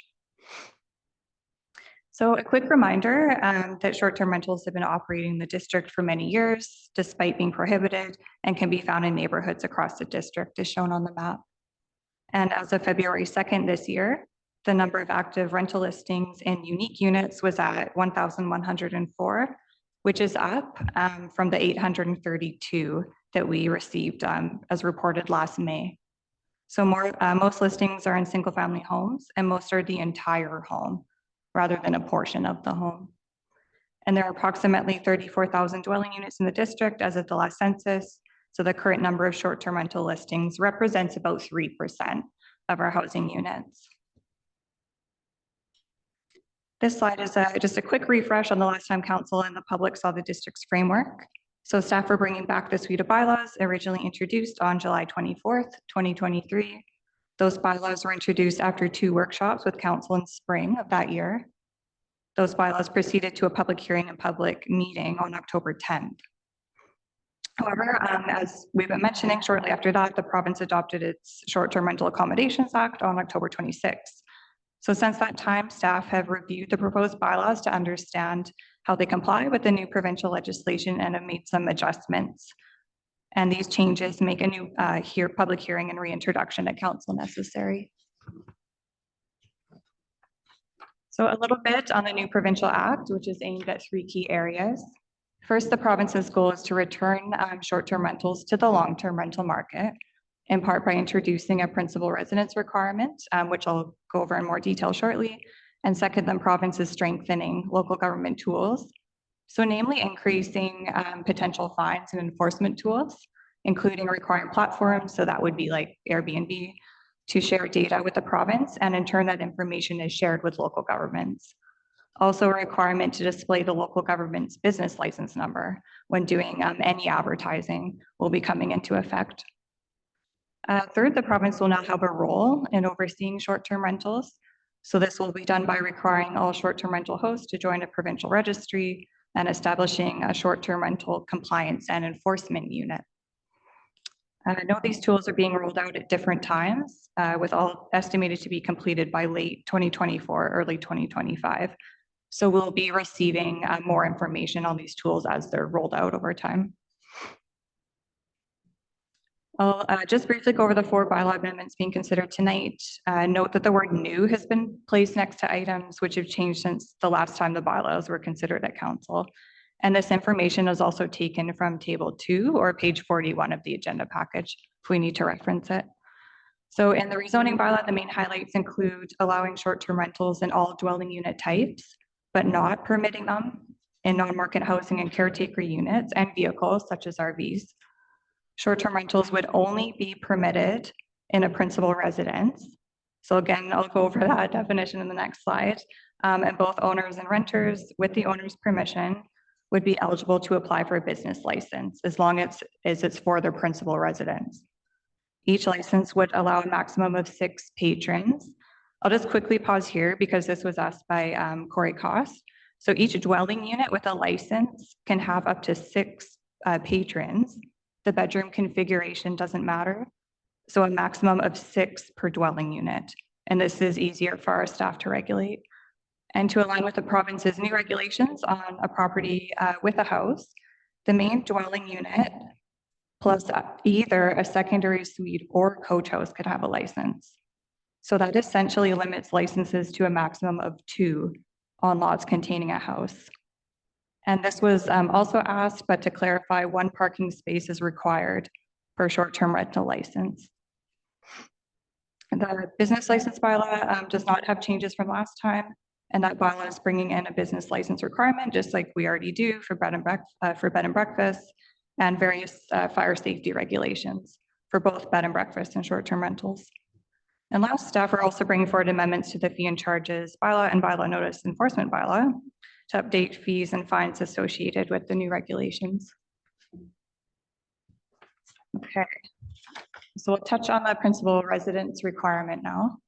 So a quick reminder that short-term rentals have been operating in the district for many years, despite being prohibited, and can be found in neighborhoods across the district as shown on the map. And as of February 2nd this year, the number of active rental listings in unique units was at 1,104, which is up from the 832 that we received as reported last May. So most listings are in single-family homes, and most are the entire home rather than a portion of the home. And there are approximately 34,000 dwelling units in the district as of the last census. So the current number of short-term rental listings represents about 3% of our housing units. This slide is just a quick refresh on the last time council and the public saw the district's framework. So staff are bringing back the suite of bylaws originally introduced on July 24th, 2023. Those bylaws were introduced after 2 workshops with council in spring of that year. Those bylaws proceeded to a public hearing and public meeting on October 10th. However, as we've been mentioning, shortly after that, the province adopted its Short-Term Rental Accommodations Act on October 26th. So since that time, staff have reviewed the proposed bylaws to understand how they comply with the new provincial legislation and have made some adjustments. And these changes make a new public hearing and reintroduction at council necessary. So a little bit on the new provincial act, which is aimed at 3 key areas. First, the province's goal is to return short-term rentals to the long-term rental market, in part by introducing a principal residence requirement, which I'll go over in more detail shortly. And second, the province is strengthening local government tools. So namely increasing potential fines and enforcement tools, including requiring platforms, so that would be like Airbnb, to share data with the province, and in turn that information is shared with local governments. Also a requirement to display the local government's business license number when doing any advertising will be coming into effect. Third, the province will now have a role in overseeing short-term rentals. So this will be done by requiring all short-term rental hosts to join a provincial registry and establishing a short-term rental compliance and enforcement unit. I know these tools are being rolled out at different times, with all estimated to be completed by late 2024, early 2025. So we'll be receiving more information on these tools as they're rolled out over time. I'll just briefly go over the 4 bylaw amendments being considered tonight. Note that the word new has been placed next to items which have changed since the last time the bylaws were considered at council. And this information is also taken from table 2 or page 41 of the agenda package if we need to reference it. So in the rezoning bylaw, the main highlights include allowing short-term rentals in all dwelling unit types, but not permitting them in non-market housing and caretaker units and vehicles such as RVs. Short-term rentals would only be permitted in a principal residence. So again, I'll go over that definition in the next slide. And both owners and renters, with the owner's permission, would be eligible to apply for a business license as long as it's for their principal residence. Each license would allow a maximum of 6 patrons. I'll just quickly pause here because this was asked by Corey Cost. So each dwelling unit with a license can have up to 6 patrons. The bedroom configuration doesn't matter. So a maximum of 6 per dwelling unit. And this is easier for our staff to regulate. And to align with the province's new regulations on a property with a house, the main dwelling unit plus either a secondary suite or coach house could have a license. So that essentially limits licenses to a maximum of 2 on lots containing a house. And this was also asked, but to clarify, 1 parking space is required for short-term rental license. The business license bylaw does not have changes from last time, and that bylaw is bringing in a business license requirement, just like we already do for bed and breakfast, and various fire safety regulations for both bed and breakfast and short-term rentals. And last, staff are also bringing forward amendments to the fee and charges bylaw and bylaw notice enforcement bylaw to update fees and fines associated with the new regulations. Okay, so we'll touch on the principal residence requirement now.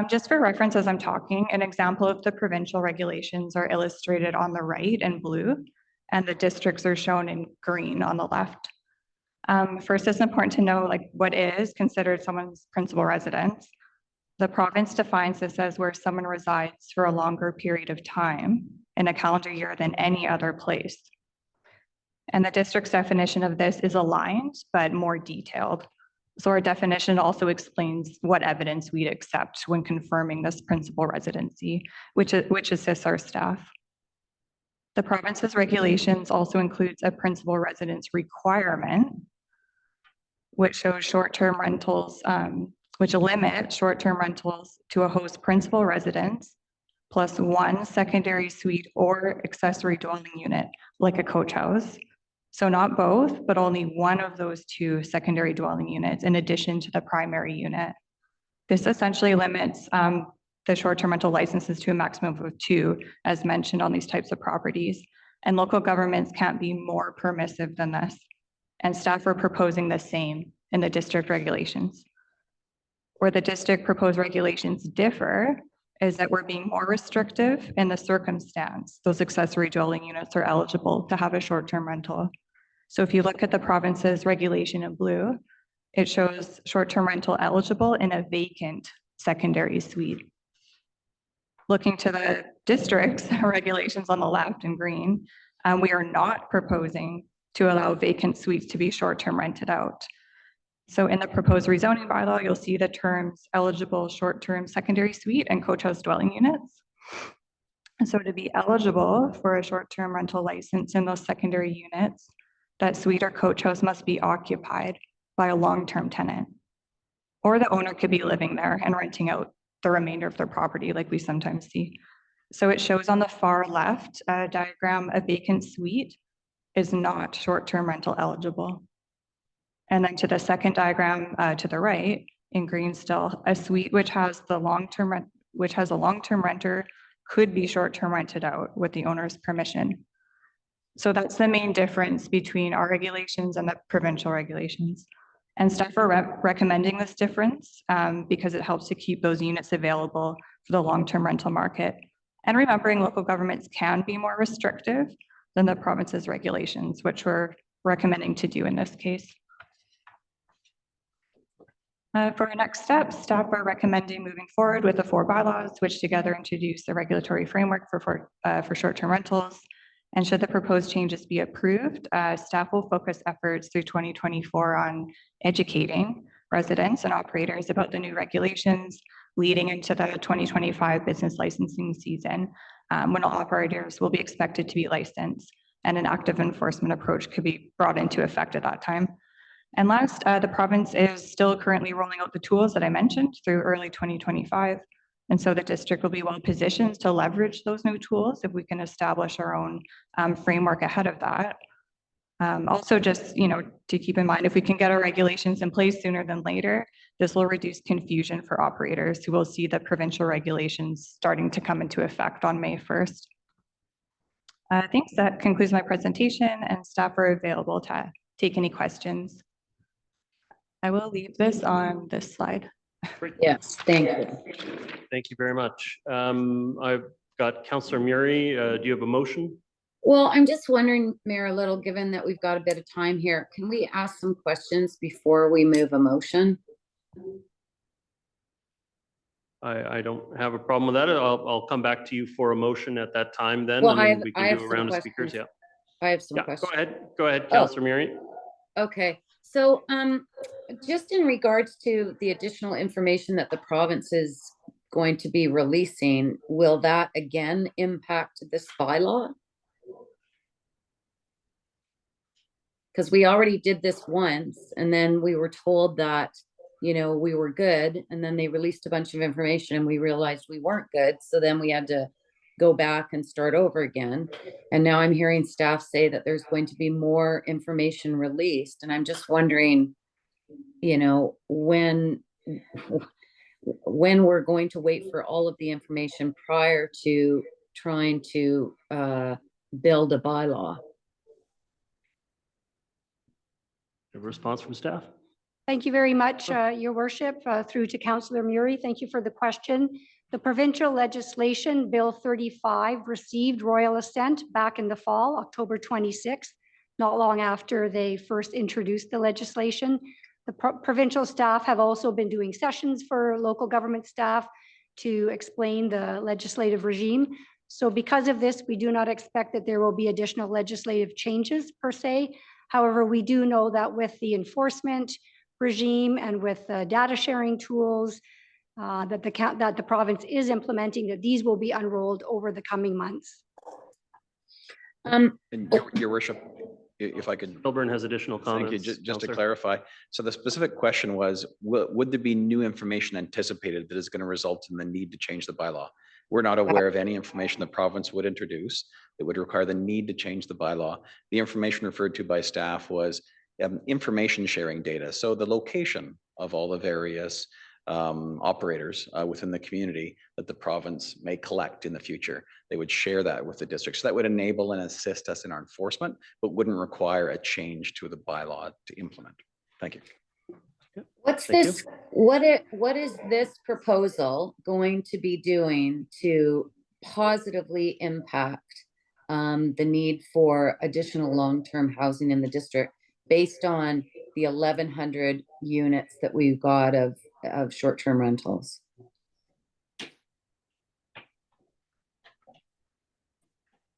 Just for reference as I'm talking, an example of the provincial regulations are illustrated on the right in blue, and the districts are shown in green on the left. First, it's important to know like what is considered someone's principal residence. The province defines this as where someone resides for a longer period of time in a calendar year than any other place. And the district's definition of this is aligned, but more detailed. So our definition also explains what evidence we'd accept when confirming this principal residency, which assists our staff. The province's regulations also includes a principal residence requirement, which shows short-term rentals, which limit short-term rentals to a host principal residence plus one secondary suite or accessory dwelling unit, like a coach house. So not both, but only one of those two secondary dwelling units in addition to the primary unit. This essentially limits the short-term rental licenses to a maximum of 2, as mentioned on these types of properties. And local governments can't be more permissive than this. And staff are proposing the same in the district regulations. Where the district proposed regulations differ is that we're being more restrictive in the circumstance those accessory dwelling units are eligible to have a short-term rental. So if you look at the province's regulation in blue, it shows short-term rental eligible in a vacant secondary suite. Looking to the district's regulations on the left in green, we are not proposing to allow vacant suites to be short-term rented out. So in the proposed rezoning bylaw, you'll see the terms eligible short-term secondary suite and coach house dwelling units. And so to be eligible for a short-term rental license in those secondary units, that suite or coach house must be occupied by a long-term tenant. Or the owner could be living there and renting out the remainder of their property like we sometimes see. So it shows on the far left diagram, a vacant suite is not short-term rental eligible. And then to the second diagram to the right, in green still, a suite which has a long-term renter could be short-term rented out with the owner's permission. So that's the main difference between our regulations and the provincial regulations. And staff are recommending this difference because it helps to keep those units available for the long-term rental market. And remembering local governments can be more restrictive than the province's regulations, which we're recommending to do in this case. For our next step, staff are recommending moving forward with the 4 bylaws, which together introduce the regulatory framework for short-term rentals. And should the proposed changes be approved, staff will focus efforts through 2024 on educating residents and operators about the new regulations leading into the 2025 business licensing season, when all operators will be expected to be licensed and an active enforcement approach could be brought into effect at that time. And last, the province is still currently rolling out the tools that I mentioned through early 2025. And so the district will be well positioned to leverage those new tools if we can establish our own framework ahead of that. Also just, to keep in mind, if we can get our regulations in place sooner than later, this will reduce confusion for operators who will see the provincial regulations starting to come into effect on May 1st. Thanks, that concludes my presentation and staff are available to take any questions. I will leave this on this slide. Yes, thank you. Thank you very much. I've got Councillor Murray. Do you have a motion? Well, I'm just wondering, Mayor Little, given that we've got a bit of time here, can we ask some questions before we move a motion? I don't have a problem with that. I'll come back to you for a motion at that time then. Well, and I then have- we I can have do a some round of speakers. questions. Yeah. I have some Yeah, questions. go ahead, Councillor Murray. Okay, so just in regards to the additional information that the province is going to be releasing, will that again impact this bylaw? Because we already did this once and then we were told that, we were good, and then they released a bunch of information and we realized we weren't good. So then we had to go back and start over again. And now I'm hearing staff say that there's going to be more information released. And I'm just wondering, when we're going to wait for all of the information prior to trying to build a bylaw. A response from staff? Thank you very much, Your Worship, through to Councillor Murray. Thank you for the question. The provincial legislation, Bill 35, received royal assent back in the fall, October 26th. not long after they first introduced the legislation. The provincial staff have also been doing sessions for local government staff to explain the legislative regime. So because of this, we do not expect that there will be additional legislative changes per se. However, we do know that with the enforcement regime and with the data sharing tools that the province is implementing, that these will be unrolled over the coming months. And your worship, if I could. Milburn has additional comments. Thank you. Just to Councillor. clarify, so the specific question was, would there be new information anticipated that is going to result in the need to change the bylaw? We're not aware of any information the province would introduce that would require the need to change the bylaw. The information referred to by staff was information sharing data. So the location of all the various operators within the community that the province may collect in the future. They would share that with the district. So that would enable and assist us in our enforcement, but wouldn't require a change to the bylaw to implement. Thank you. What's Thank this, what is this proposal going to be doing to positively impact the need for additional long-term housing in the district based on the 1,100 units that we've got of short-term rentals?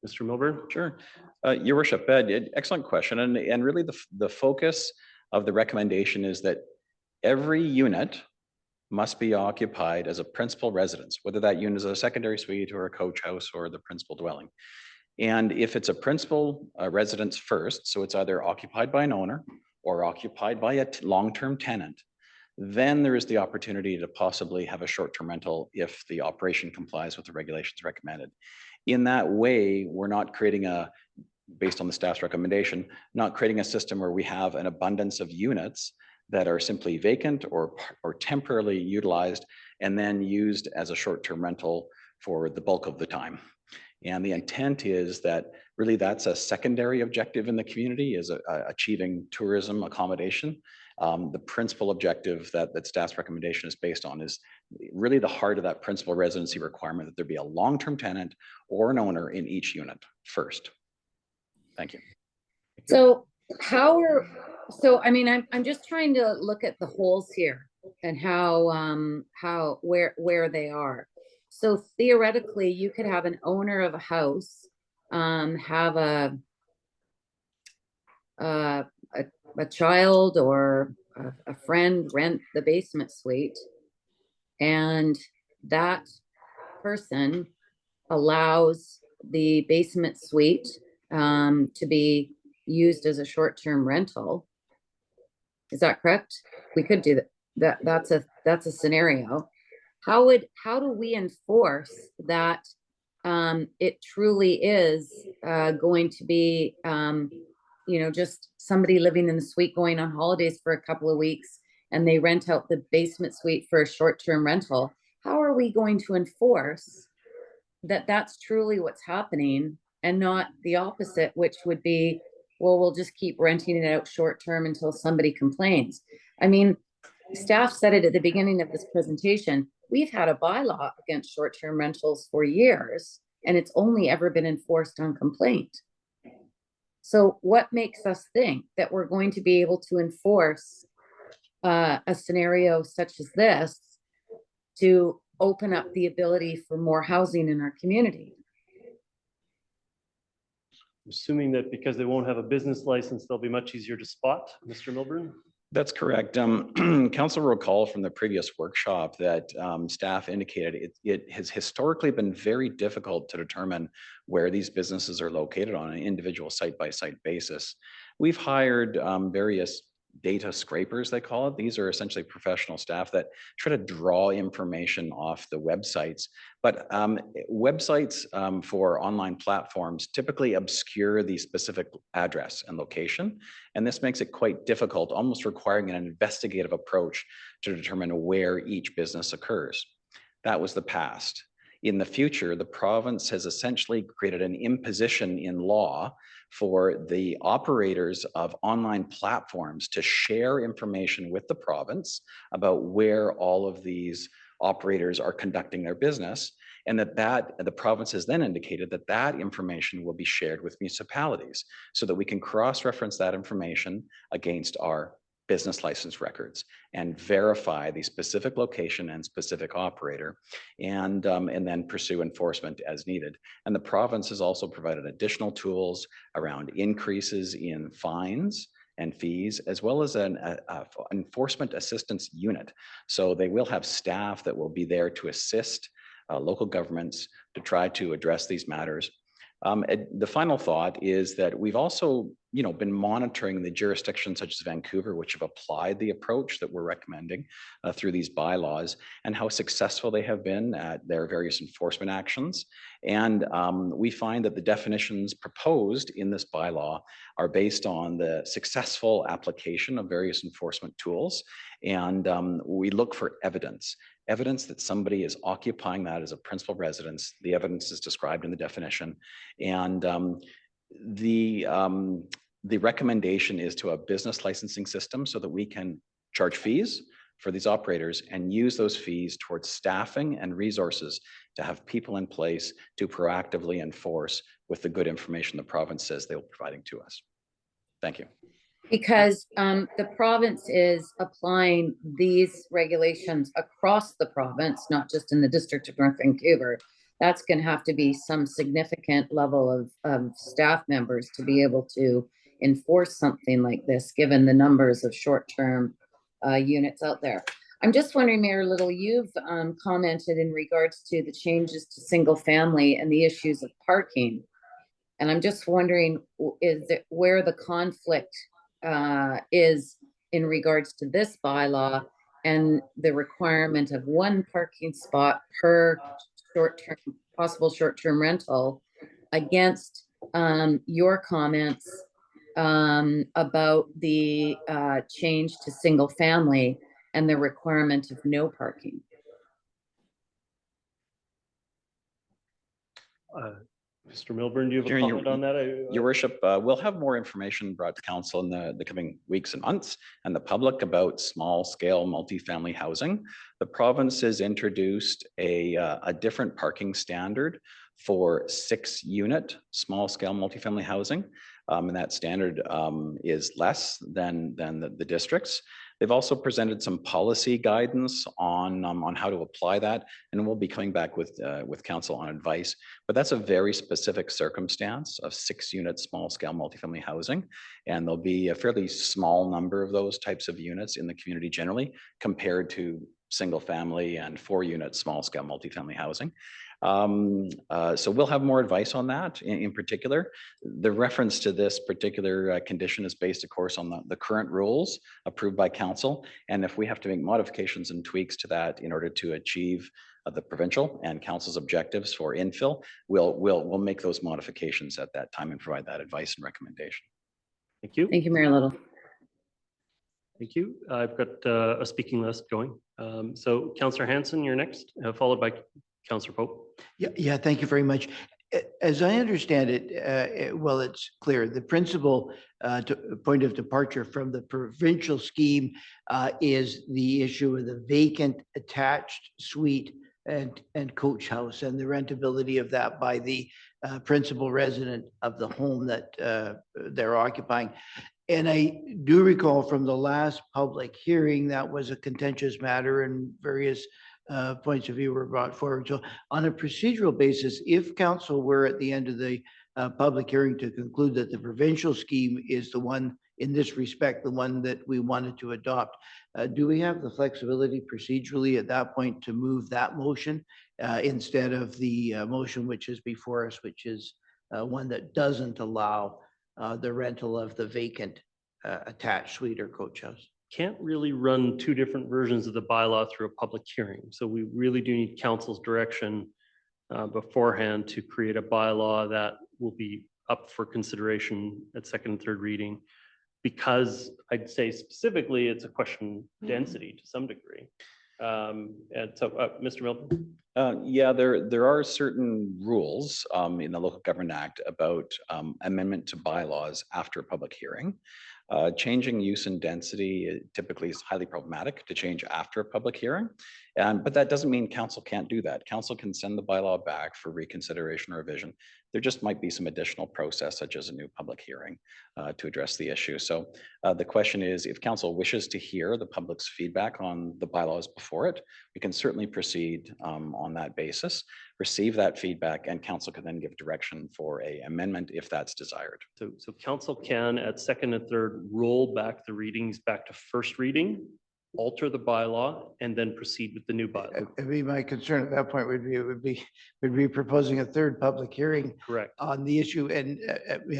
Mr. Milburn? Sure. Your worship, excellent question. And really the focus of the recommendation is that every unit must be occupied as a principal residence, whether that unit is a secondary suite or a coach house or the principal dwelling. And if it's a principal residence first, so it's either occupied by an owner or occupied by a long-term tenant, then there is the opportunity to possibly have a short-term rental if the operation complies with the regulations recommended. In that way, we're not creating based on the staff's recommendation, not creating a system where we have an abundance of units that are simply vacant or temporarily utilized and then used as a short-term rental for the bulk of the time. And the intent is that really that's a secondary objective in the community, is achieving tourism accommodation. The principal objective that staff's recommendation is based on is really the heart of that principal residency requirement, that there be a long-term tenant or an owner in each unit first. Thank you. So I mean, I'm just trying to look at the holes here and where they are. So theoretically, you could have an owner of a house, have a child or a friend rent the basement suite, and that person allows the basement suite to be used as a short-term rental. Is that correct? We could do that. That's a scenario. How do we enforce that it truly is going to be just somebody living in the suite going on holidays for a couple of weeks and they rent out the basement suite for a short-term rental? How are we going to enforce that that's truly what's happening and not the opposite, which would be, well, we'll just keep renting it out short-term until somebody complains? I mean, staff said it at the beginning of this presentation. We've had a bylaw against short-term rentals for years, and it's only ever been enforced on complaint. So what makes us think that we're going to be able to enforce a scenario such as this to open up the ability for more housing in our community? Assuming that because they won't have a business license, they'll be much easier to spot. Mr. Milburn? That's correct. Council will recall from the previous workshop that staff indicated it has historically been very difficult to determine where these businesses are located on an individual site-by-site basis. We've hired various data scrapers, they call it. These are essentially professional staff that try to draw information off the websites. But websites for online platforms typically obscure the specific address and location. And this makes it quite difficult, almost requiring an investigative approach to determine where each business occurs. That was the past. In the future, the province has essentially created an imposition in law for the operators of online platforms to share information with the province about where all of these operators are conducting their business. And that the province has then indicated that that information will be shared with municipalities so that we can cross-reference that information against our business license records and verify the specific location and specific operator, and then pursue enforcement as needed. And the province has also provided additional tools around increases in fines and fees, as well as an enforcement assistance unit. So they will have staff that will be there to assist local governments to try to address these matters. The final thought is that we've also, been monitoring the jurisdictions such as Vancouver, which have applied the approach that we're recommending through these bylaws, and how successful they have been at their various enforcement actions. And we find that the definitions proposed in this bylaw are based on the successful application of various enforcement tools. And we look for evidence that somebody is occupying that as a principal residence. The evidence is described in the definition. And the recommendation is to a business licensing system so that we can charge fees for these operators and use those fees towards staffing and resources to have people in place to proactively enforce with the good information the province says they will be providing to us. Thank you. Because the province is applying these regulations across the province, not just in the District of North Vancouver. That's going to have to be some significant level of staff members to be able to enforce something like this, given the numbers of short-term units out there. I'm just wondering, Mayor Little, you've commented in regards to the changes to single family and the issues of parking. And I'm just wondering, is it where the conflict is in regards to this bylaw and the requirement of one parking spot per possible short-term rental against your comments about the change to single family and the requirement of no parking. Mr. Milburn, do you have a During comment on that? Your Worship, we'll have more information brought to council in the coming weeks and months and the public about small scale multifamily housing. The province has introduced a different parking standard for 6-unit small scale multifamily housing. And that standard is less than the districts. They've also presented some policy guidance on how to apply that, and we'll be coming back with council on advice. But that's a very specific circumstance of 6-unit small scale multifamily housing, and there'll be a fairly small number of those types of units in the community generally compared to single family and 4-unit small scale multifamily housing. So we'll have more advice on that in particular. The reference to this particular condition is based, of course, on the current rules approved by council. And if we have to make modifications and tweaks to that in order to achieve the provincial and council's objectives for infill, we'll make those modifications at that time and provide that advice and recommendation. Thank you. Thank you, Mayor Little. Thank you. I've got a speaking list going. So Councillor Hanson, you're next, followed by Councillor Pope. Yeah, thank you very much. As I understand it, well, it's clear the principal point of departure from the provincial scheme is the issue of the vacant attached suite and coach house and the rentability of that by the principal resident of the home that they're occupying. And I do recall from the last public hearing that was a contentious matter and various points of view were brought forward. So on a procedural basis, if council were at the end of the public hearing to conclude that the provincial scheme is the one in this respect, the one that we wanted to adopt, do we have the flexibility procedurally at that point to move that motion instead of the motion which is before us, which is one that doesn't allow the rental of the vacant attached suite or coach house? Can't really run two different versions of the bylaw through a public hearing. So we really do need council's direction beforehand to create a bylaw that will be up for consideration at second and third reading, because I'd say specifically it's a question of density to some degree. And so, Mr. Milton? Yeah, there are certain rules in the Local Government Act about amendment to bylaws after a public hearing. Changing use and density typically is highly problematic to change after a public hearing. But that doesn't mean council can't do that. Council can send the bylaw back for reconsideration or revision. There just might be some additional process, such as a new public hearing to address the issue. So the question is, if council wishes to hear the public's feedback on the bylaws before it, we can certainly proceed on that basis, receive that feedback, and council can then give direction for a amendment if that's desired. So council can at second and third roll back the readings back to first reading, alter the bylaw, and then proceed with the new bylaw. It'd be my concern at that point would be proposing a third public hearing Correct. on the issue. And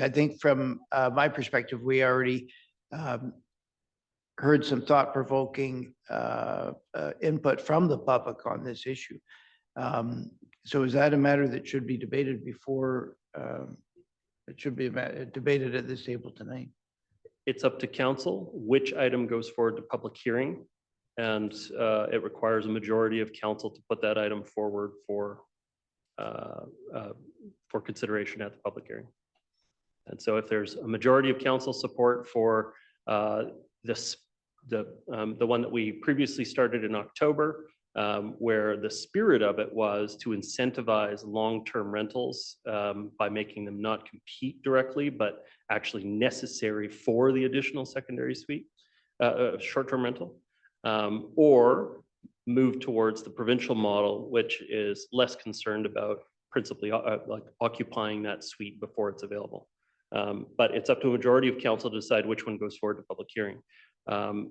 I think from my perspective, we already heard some thought-provoking input from the public on this issue. So is that a matter that should be debated before it should be debated at this table tonight? It's up to council which item goes forward to public hearing. And it requires a majority of council to put that item forward for consideration at the public hearing. And so if there's a majority of council support for the one that we previously started in October, where the spirit of it was to incentivize long-term rentals by making them not compete directly, but actually necessary for the additional secondary suite, short-term rental, or move towards the provincial model, which is less concerned about principally like occupying that suite before it's available. But it's up to a majority of council to decide which one goes forward to public hearing.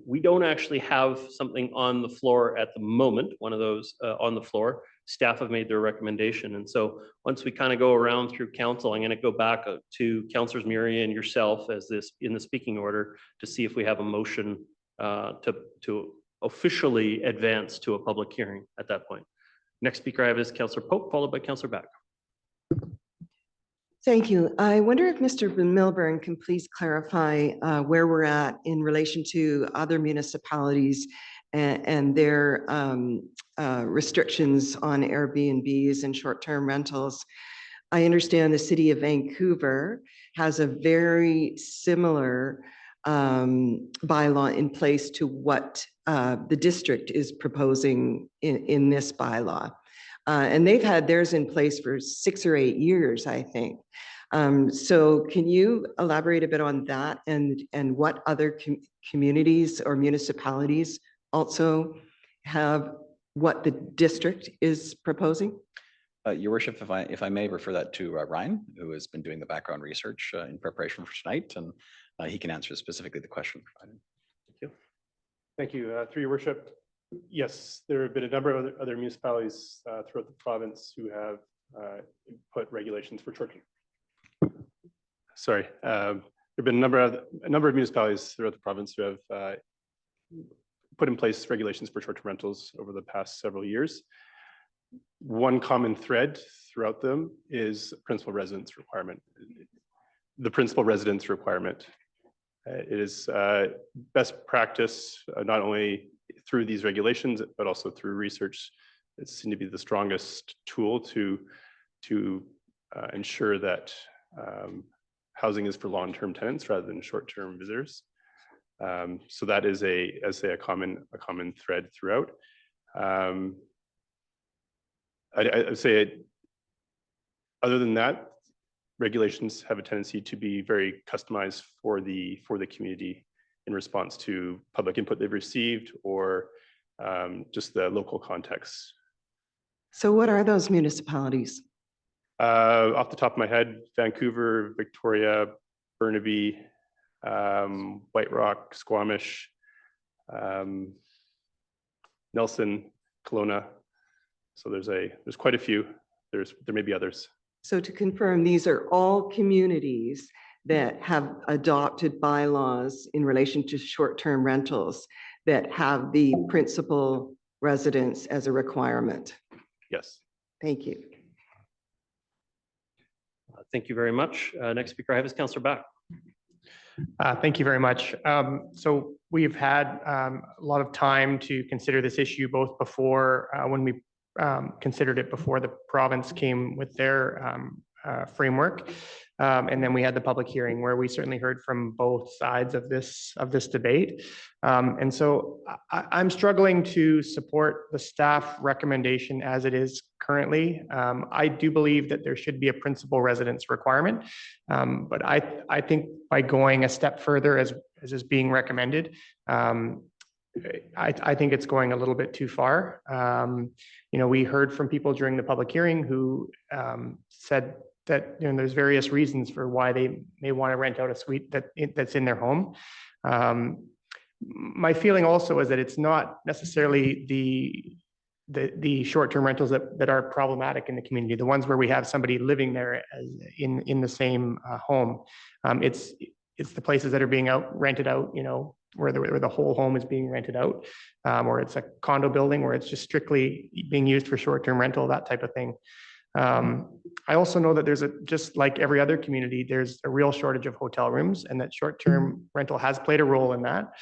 We don't actually have something on the floor at the moment, one of those on the floor. Staff have made their recommendation. And so once we kind of go around through council, I'm going to go back to Councillors Murray and yourself as this in the speaking order to see if we have a motion to officially advance to a public hearing at that point. Next speaker I have is Councillor Pope, followed by Councillor Back. Thank you. I wonder if Mr. Milburn can please clarify where we're at in relation to other municipalities and their restrictions on Airbnbs and short-term rentals. I understand the city of Vancouver has a very similar bylaw in place to what the district is proposing in this bylaw. And they've had theirs in place for 6 or 8 years, I think. So can you elaborate a bit on that and what other communities or municipalities also have what the district is proposing? Your worship, if I may refer that to Ryan, who has been doing the background research in preparation for tonight, and he can answer specifically the question provided. Thank you. Thank you. Through your worship, yes, there have been a number of other municipalities throughout the province who have put regulations for short-term. Sorry, there have been a number of municipalities throughout the province who have put in place regulations for short-term rentals over the past several years. One common thread throughout them is principal residence requirement. The principal residence requirement. It is best practice, not only through these regulations, but also through research. It seems to be the strongest tool to ensure that housing is for long-term tenants rather than short-term visitors. So that is a common thread throughout. I'd say, other than that, regulations have a tendency to be very customized for the community in response to public input they've received or just the local context. So what are those municipalities? Off the top of my head, Vancouver, Victoria, Burnaby, White Rock, Squamish, Nelson, Kelowna. So there's quite a few. There may be others. So to confirm, these are all communities that have adopted bylaws in relation to short-term rentals that have the principal residence as a requirement. Yes. Thank you. Thank you very much. Next speaker I have is Councillor Back. Thank you very much. So we've had a lot of time to consider this issue both before when we considered it before the province came with their framework. And then we had the public hearing where we certainly heard from both sides of this debate. And so I'm struggling to support the staff recommendation as it is currently. I do believe that there should be a principal residence requirement. But I think by going a step further as is being recommended, I think it's going a little bit too far. You know, we heard from people during the public hearing who said that, you know, there's various reasons for why they may want to rent out a suite that's in their home. My feeling also is that it's not necessarily the short-term rentals that are problematic in the community, the ones where we have somebody living there as in the same home. It's the places that are being rented out, you know, where the whole home is being rented out, or it's a condo building where it's just strictly being used for short-term rental, that type of thing. I also know that just like every other community, there's a real shortage of hotel rooms, and that short-term rental has played a role in that.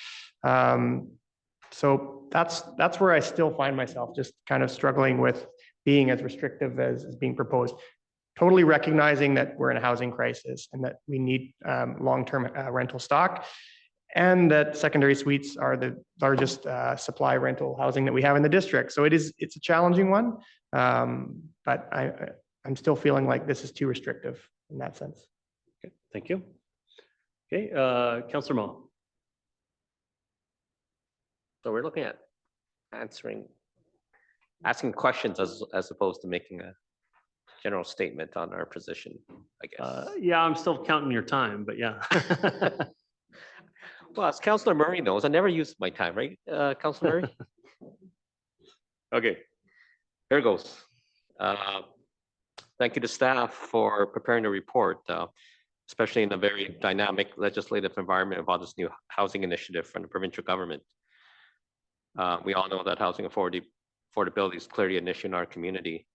So that's where I still find myself just kind of struggling with being as restrictive as being proposed. Totally recognizing that we're in a housing crisis and that we need long-term rental stock, and that secondary suites are the largest supply rental housing that we have in the district. So it's a challenging one, but I'm still feeling like this is too restrictive in that sense. Okay, thank you. Okay, Councillor Ma. So we're looking at asking questions as opposed to making a general statement on our position, I guess. Yeah, I'm still counting your time, but yeah. Well, as Councillor Murray knows, I never use my time, right, Councillor Murray? Okay, here goes. Thank you to staff for preparing the report, especially in a very dynamic legislative environment about this new housing initiative from the provincial government. We all know that housing affordability is clearly an issue in our community.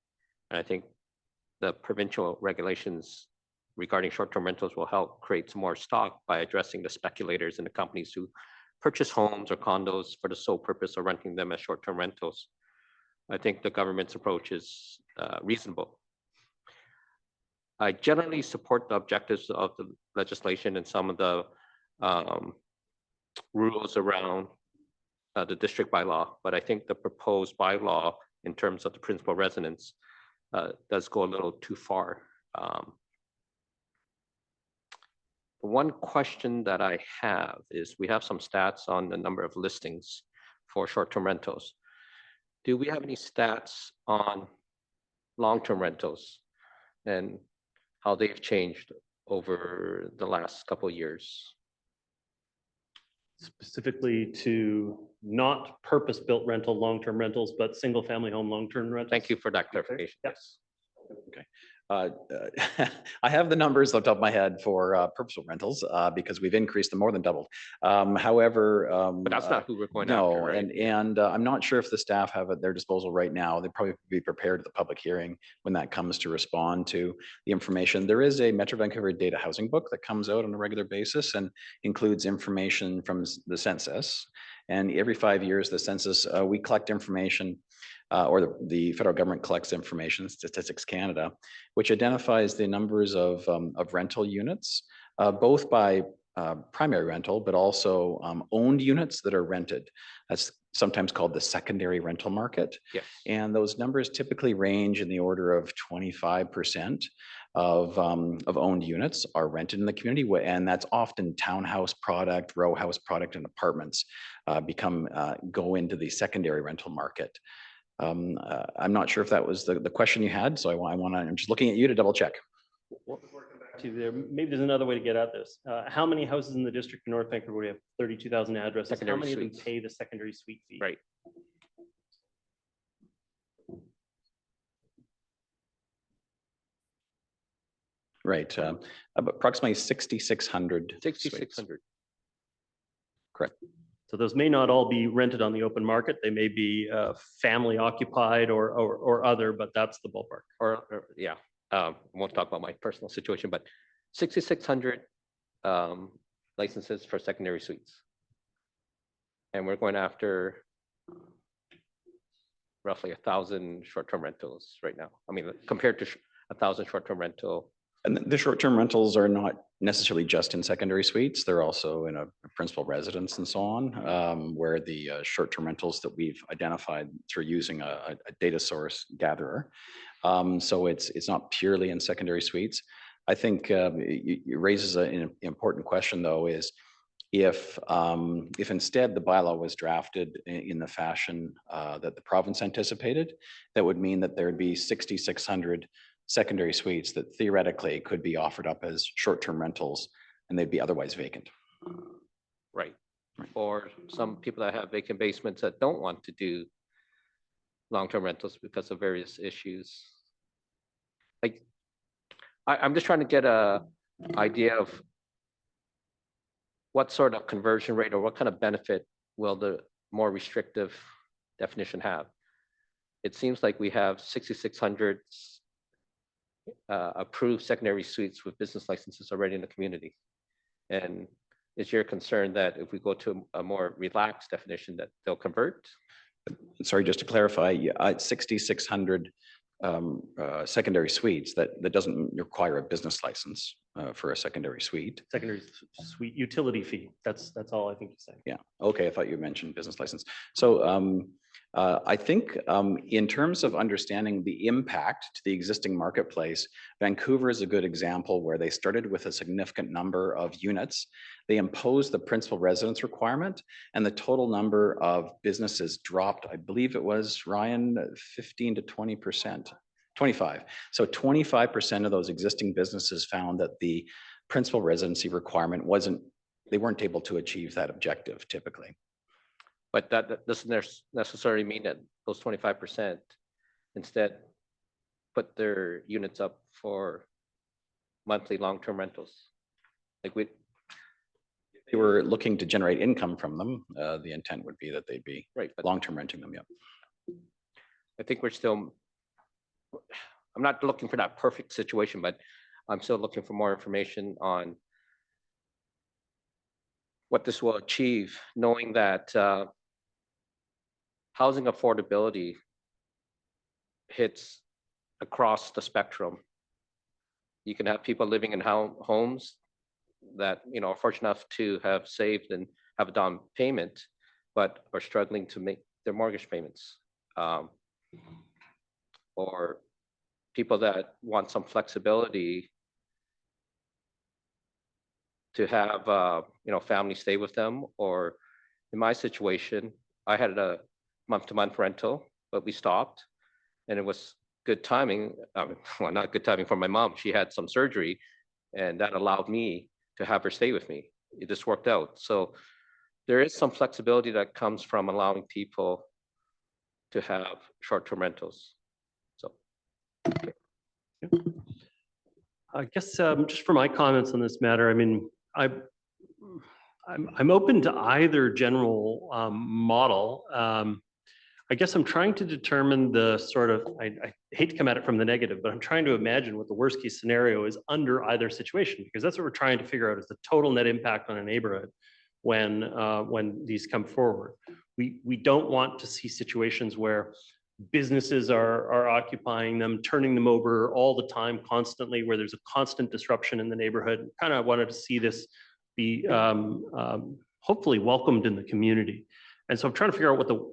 And I think the provincial regulations regarding short-term rentals will help create some more stock by addressing the speculators and the companies who purchase homes or condos for the sole purpose of renting them as short-term rentals. I think the government's approach is reasonable. I generally support the objectives of the legislation and some of the rules around the district bylaw, but I think the proposed bylaw in terms of the principal residence does go a little too far. One question that I have is we have some stats on the number of listings for short-term rentals. Do we have any stats on long-term rentals and how they've changed over the last couple of years? Specifically to not purpose-built rental, long-term rentals, but single-family home, long-term rentals. Thank you for that clarification. Yes. Okay. I have the numbers off the top of my head for purposeful rentals because we've increased them more than doubled. However, but that's not who we're going no, after, right? and I'm not sure if the staff have at their disposal right now. They'd probably be prepared at the public hearing when that comes to respond to the information. There is a Metro Vancouver data housing book that comes out on a regular basis and includes information from the census. And every 5 years, the census, we collect information or the federal government collects information, Statistics Canada, which identifies the numbers of rental units, both by primary rental, but also owned units that are rented. That's sometimes called the secondary rental market. Yes. And those numbers typically range in the order of 25% of owned units are rented in the community. And that's often townhouse product, row house product, and apartments go into the secondary rental market. I'm not sure if that was the question you had, so I'm just looking at you to double check. Well, before I come back to there, maybe there's another way to get at this. How many houses in the district of North Vancouver? We have 32,000 addresses. Secondary How many of them suites. pay the secondary suite fee? Right. Right, approximately 6,600. 6,600. Correct. So those may not all be rented on the open market. They may be family occupied or other, but that's the ballpark. Or yeah, I won't talk about my personal situation, but 6,600 licenses for secondary suites. And we're going after roughly 1,000 short-term rentals right now. I mean, compared to 1,000 short-term rental. And the short-term rentals are not necessarily just in secondary suites. They're also in a principal residence and so on, where the short-term rentals that we've identified through using a data source gatherer. So it's not purely in secondary suites. I think it raises an important question, though, is if instead the bylaw was drafted in the fashion that the province anticipated, that would mean that there'd be 6,600 secondary suites that theoretically could be offered up as short-term rentals, and they'd be otherwise vacant. Right. Or some people that have vacant basements that don't want to do long-term rentals because of various issues. Like, I'm just trying to get a idea of what sort of conversion rate or what kind of benefit will the more restrictive definition have. It seems like we have 6,600 approved secondary suites with business licenses already in the community. And is your concern that if we go to a more relaxed definition that they'll convert? Sorry, just to clarify, 6,600 secondary suites, that doesn't require a business license for a secondary suite. Secondary suite utility fee. That's all I think you're saying. Yeah. Okay. I thought you mentioned business license. So I think in terms of understanding the impact to the existing marketplace, Vancouver is a good example where they started with a significant number of units. They imposed the principal residence requirement, and the total number of businesses dropped, I believe it was, Ryan, 15 to 20%. 25. So 25% of those existing businesses found that the principal residency requirement they weren't able to achieve that objective typically. But that doesn't necessarily mean that those 25% instead put their units up for monthly long-term rentals. Like they were looking to generate income from them. The intent would be that they'd be right, but long-term renting them. Yeah. I think I'm not looking for that perfect situation, but I'm still looking for more information on what this will achieve, knowing that housing affordability hits across the spectrum. You can have people living in homes that are fortunate enough to have saved and have a down payment, but are struggling to make their mortgage payments. Or people that want some flexibility to have family stay with them. Or in my situation, I had a month-to-month rental, but we stopped, and it was good timing. Well, not good timing for my mom. She had some surgery, and that allowed me to have her stay with me. It just worked out. So there is some flexibility that comes from allowing people to have short-term rentals. So I guess just for my comments on this matter, I mean, I'm open to either general model. I guess I'm trying to determine the sort of, I hate to come at it from the negative, but I'm trying to imagine what the worst case scenario is under either situation, because that's what we're trying to figure out is the total net impact on a neighborhood when these come forward. We don't want to see situations where businesses are occupying them, turning them over all the time, constantly, where there's a constant disruption in the neighborhood. Kind of wanted to see this be hopefully welcomed in the community. And so I'm trying to figure out what the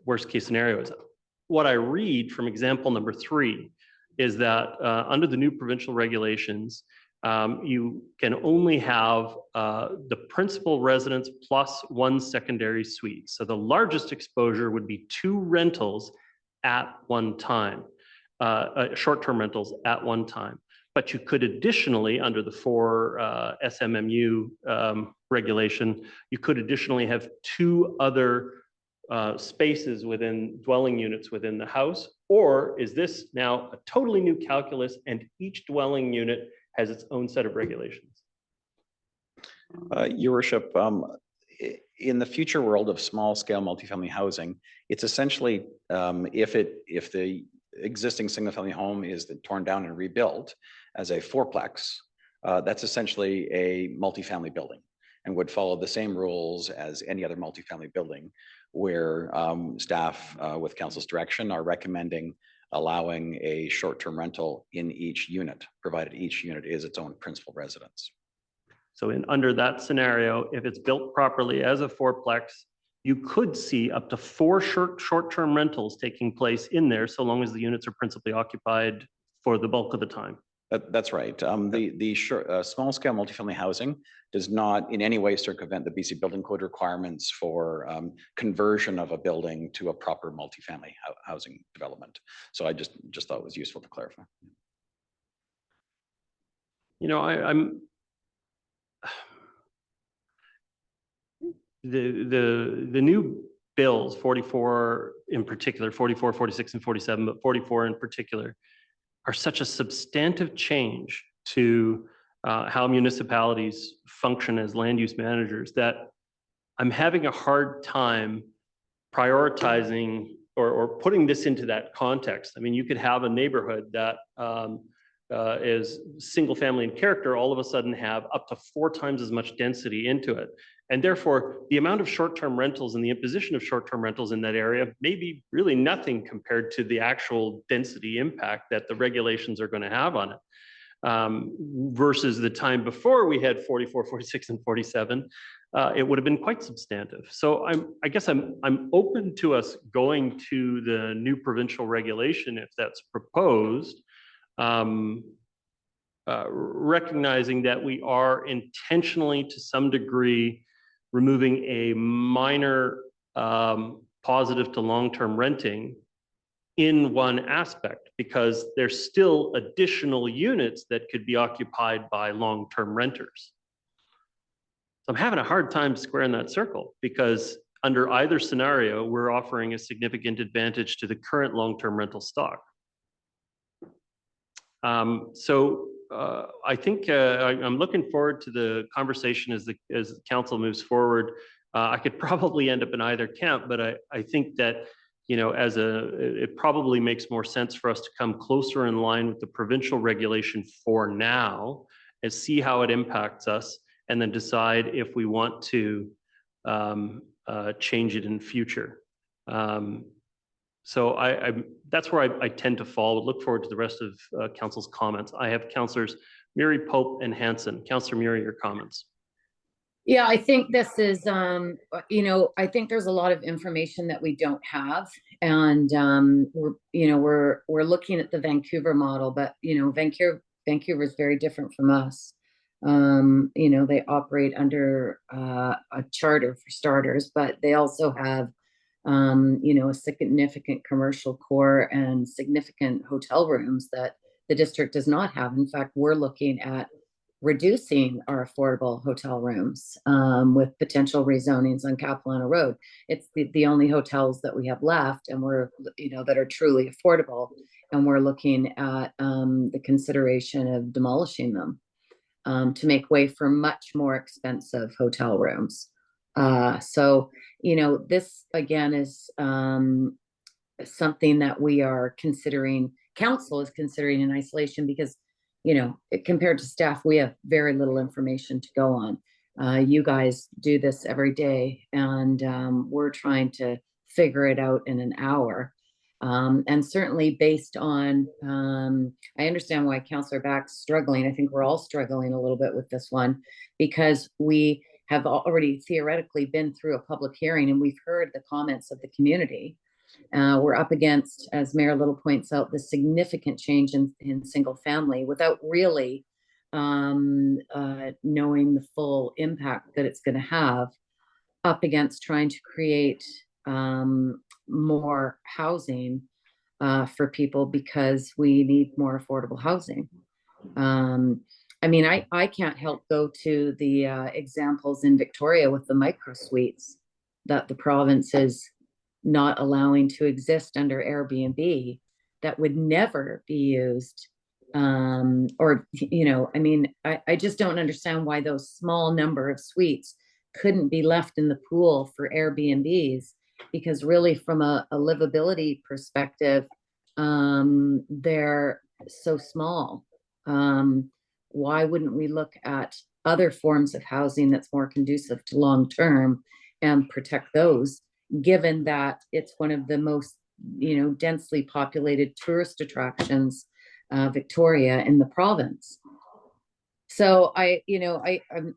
worst case scenario is. What I read from example number 3 is that under the new provincial regulations, you can only have the principal residence plus 1 secondary suite. So the largest exposure would be 2 rentals at one time, short-term rentals at one time. But you could additionally, under the 4 SMMU regulation, you could additionally have 2 other spaces within dwelling units within the house. Or is this now a totally new calculus and each dwelling unit has its own set of regulations? Your worship, in the future world of small scale multifamily housing, it's essentially if the existing single family home is torn down and rebuilt as a 4-plex, that's essentially a multifamily building. and would follow the same rules as any other multifamily building, where staff with council's direction are recommending allowing a short-term rental in each unit, provided each unit is its own principal residence. So under that scenario, if it's built properly as a fourplex, you could see up to 4 short-term rentals taking place in there, so long as the units are principally occupied for the bulk of the time. That's right. The small scale multifamily housing does not in any way circumvent the BC Building Code requirements for conversion of a building to a proper multifamily housing development. So I just thought it was useful to clarify. You know, I'm the new bills, 44 in particular, 44, 46, and 47, but 44 in particular, are such a substantive change to how municipalities function as land use managers that I'm having a hard time prioritizing or putting this into that context. I mean, you could have a neighborhood that is single family in character, all of a sudden have up to 4 times as much density into it. And therefore, the amount of short-term rentals and the imposition of short-term rentals in that area may be really nothing compared to the actual density impact that the regulations are going to have on it. Versus the time before we had 44, 46, and 47, it would have been quite substantive. So I guess I'm open to us going to the new provincial regulation if that's proposed, recognizing that we are intentionally, to some degree, removing a minor positive to long-term renting in one aspect, because there's still additional units that could be occupied by long-term renters. So I'm having a hard time squaring that circle, because under either scenario, we're offering a significant advantage to the current long-term rental stock. I think I'm looking forward to the conversation as the council moves forward. I could probably end up in either camp, but I think that, you know, it probably makes more sense for us to come closer in line with the provincial regulation for now and see how it impacts us, and then decide if we want to change it in future. So that's where I tend to fall. Look forward to the rest of council's comments. I have councillors Murray, Pope, and Hanson. Councillor Murray, your comments. Yeah, I think this is, you know, I think there's a lot of information that we don't have, and we're looking at the Vancouver model, but you know, Vancouver is very different from us. You know, they operate under a charter for starters, but they also have you know, a significant commercial core and significant hotel rooms that the district does not have. In fact, we're looking at reducing our affordable hotel rooms with potential rezonings on Capilano Road. It's the only hotels that we have left, and we're, you know, that are truly affordable. And we're looking at the consideration of demolishing them to make way for much more expensive hotel rooms. So, you know, this again is something that we are considering, council is considering in isolation, because, you know, compared to staff, we have very little information to go on. You guys do this every day, and we're trying to figure it out in an hour. And certainly based on, I understand why Councillor Back's struggling. I think we're all struggling a little bit with this one, because we have already theoretically been through a public hearing, and we've heard the comments of the community. We're up against, as Mayor Little points out, the significant change in single family without really knowing the full impact that it's going to have, up against trying to create more housing for people, because we need more affordable housing. I mean, I can't help go to the examples in Victoria with the micro suites that the province is not allowing to exist under Airbnb, that would never be used. Or, you know, I mean, I just don't understand why those small number of suites couldn't be left in the pool for Airbnbs, because really from a livability perspective, they're so small. Why wouldn't we look at other forms of housing that's more conducive to long-term and protect those, given that it's one of the most, densely populated tourist attractions, Victoria, in the province. So I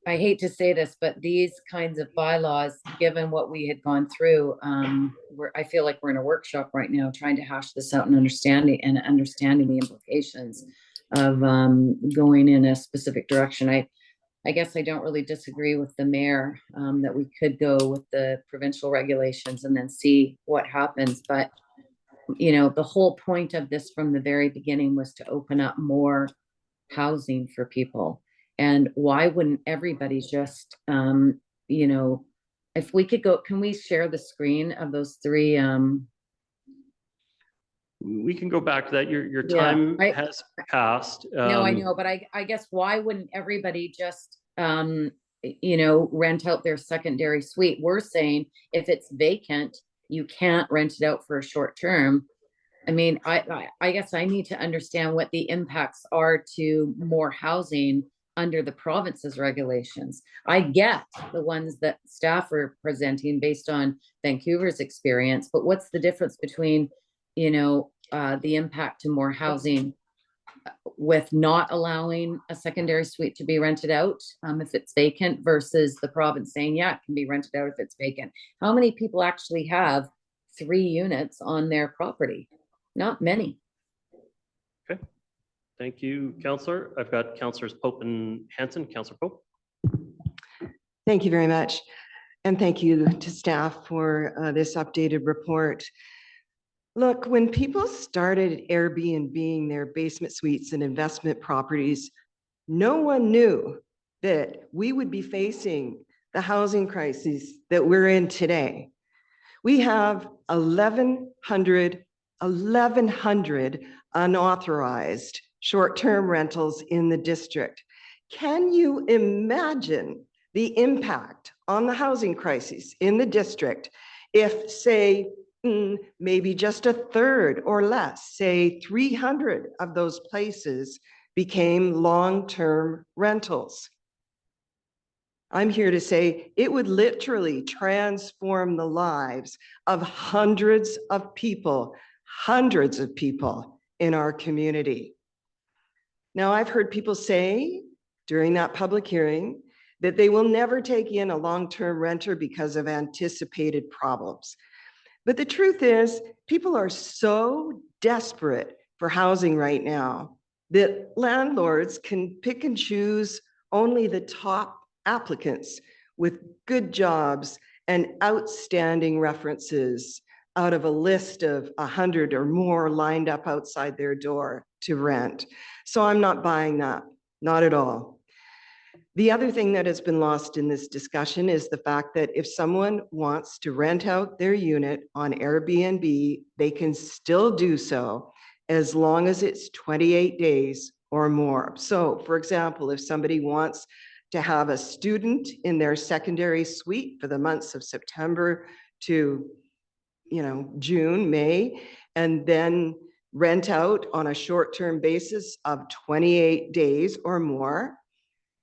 hate to say this, but these kinds of bylaws, given what we had gone through, I feel like we're in a workshop right now trying to hash this out and understanding the implications of going in a specific direction. I guess I don't really disagree with the mayor that we could go with the provincial regulations and then see what happens. But, the whole point of this from the very beginning was to open up more housing for people. And why wouldn't everybody just, if we could go, can we share the screen of those three? We can go back to that. Your Yeah, time has passed. No, I know, but I guess why wouldn't everybody just, rent out their secondary suite? We're saying if it's vacant, you can't rent it out for a short term. I mean, I guess I need to understand what the impacts are to more housing under the province's regulations. I get the ones that staff are presenting based on Vancouver's experience, but what's the difference between, the impact to more housing with not allowing a secondary suite to be rented out if it's vacant versus the province saying, yeah, it can be rented out if it's vacant? How many people actually have 3 units on their property? Not many. Okay. Thank you, Councillor. I've got Councillors Pope and Hanson. Councillor Pope. Thank you very much. And thank you to staff for this updated report. Look, when people started Airbnb-ing their basement suites and investment properties, no one knew that we would be facing the housing crisis that we're in today. We have 1,100 unauthorized short-term rentals in the district. Can you imagine the impact on the housing crisis in the district if, say, maybe just a third or less, say 300 of those places became long-term rentals? I'm here to say it would literally transform the lives of hundreds of people in our community. Now, I've heard people say during that public hearing that they will never take in a long-term renter because of anticipated problems. But the truth is, people are so desperate for housing right now that landlords can pick and choose only the top applicants with good jobs and outstanding references out of a list of 100 or more lined up outside their door to rent. So I'm not buying that, not at all. The other thing that has been lost in this discussion is the fact that if someone wants to rent out their unit on Airbnb, they can still do so as long as it's 28 days or more. So, for example, if somebody wants to have a student in their secondary suite for the months of September to, June, May, and then rent out on a short-term basis of 28 days or more,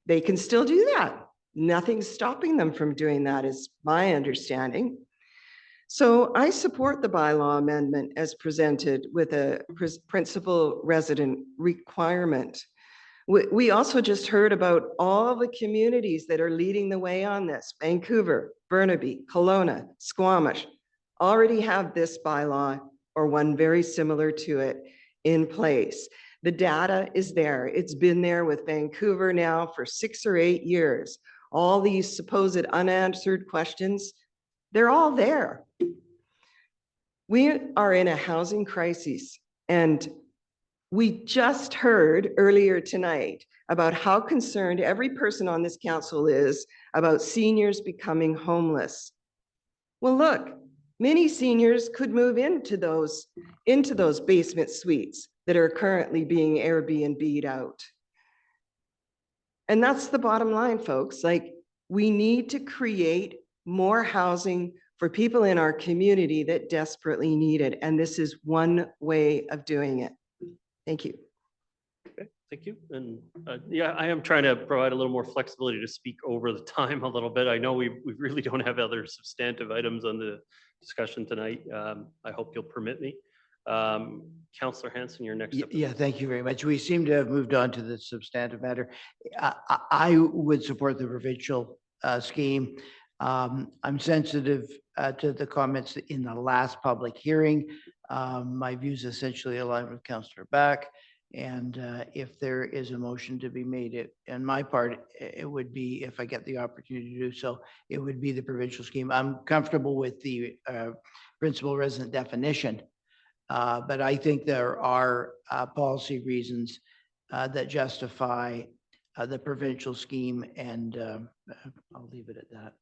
they can still do that. Nothing's stopping them from doing that, is my understanding. So I support the bylaw amendment as presented with a principal resident requirement. We also just heard about all the communities that are leading the way on this. Vancouver, Burnaby, Kelowna, Squamish already have this bylaw or one very similar to it in place. The data is there. It's been there with Vancouver now for 6 or 8 years. All these supposed unanswered questions, they're all there. We are in a housing crisis, and we just heard earlier tonight about how concerned every person on this council is about seniors becoming homeless. Well, look, many seniors could move into those basement suites that are currently being Airbnb'd out. And that's the bottom line, folks. Like, we need to create more housing for people in our community that desperately need it. And this is one way of doing it. Thank you. Okay. Thank you. And yeah, I am trying to provide a little more flexibility to speak over the time a little bit. I know we really don't have other substantive items on the discussion tonight. I hope you'll permit me. Councillor Hanson, you're next up. Yeah, thank you very much. We seem to have moved on to the substantive matter. I would support the provincial scheme. I'm sensitive to the comments in the last public hearing. My views essentially align with Councillor Back. And if there is a motion to be made, on my part, it would be, if I get the opportunity to do so, it would be the provincial scheme. I'm comfortable with the principal resident definition, but I think there are policy reasons that justify the provincial scheme, and I'll leave it at that.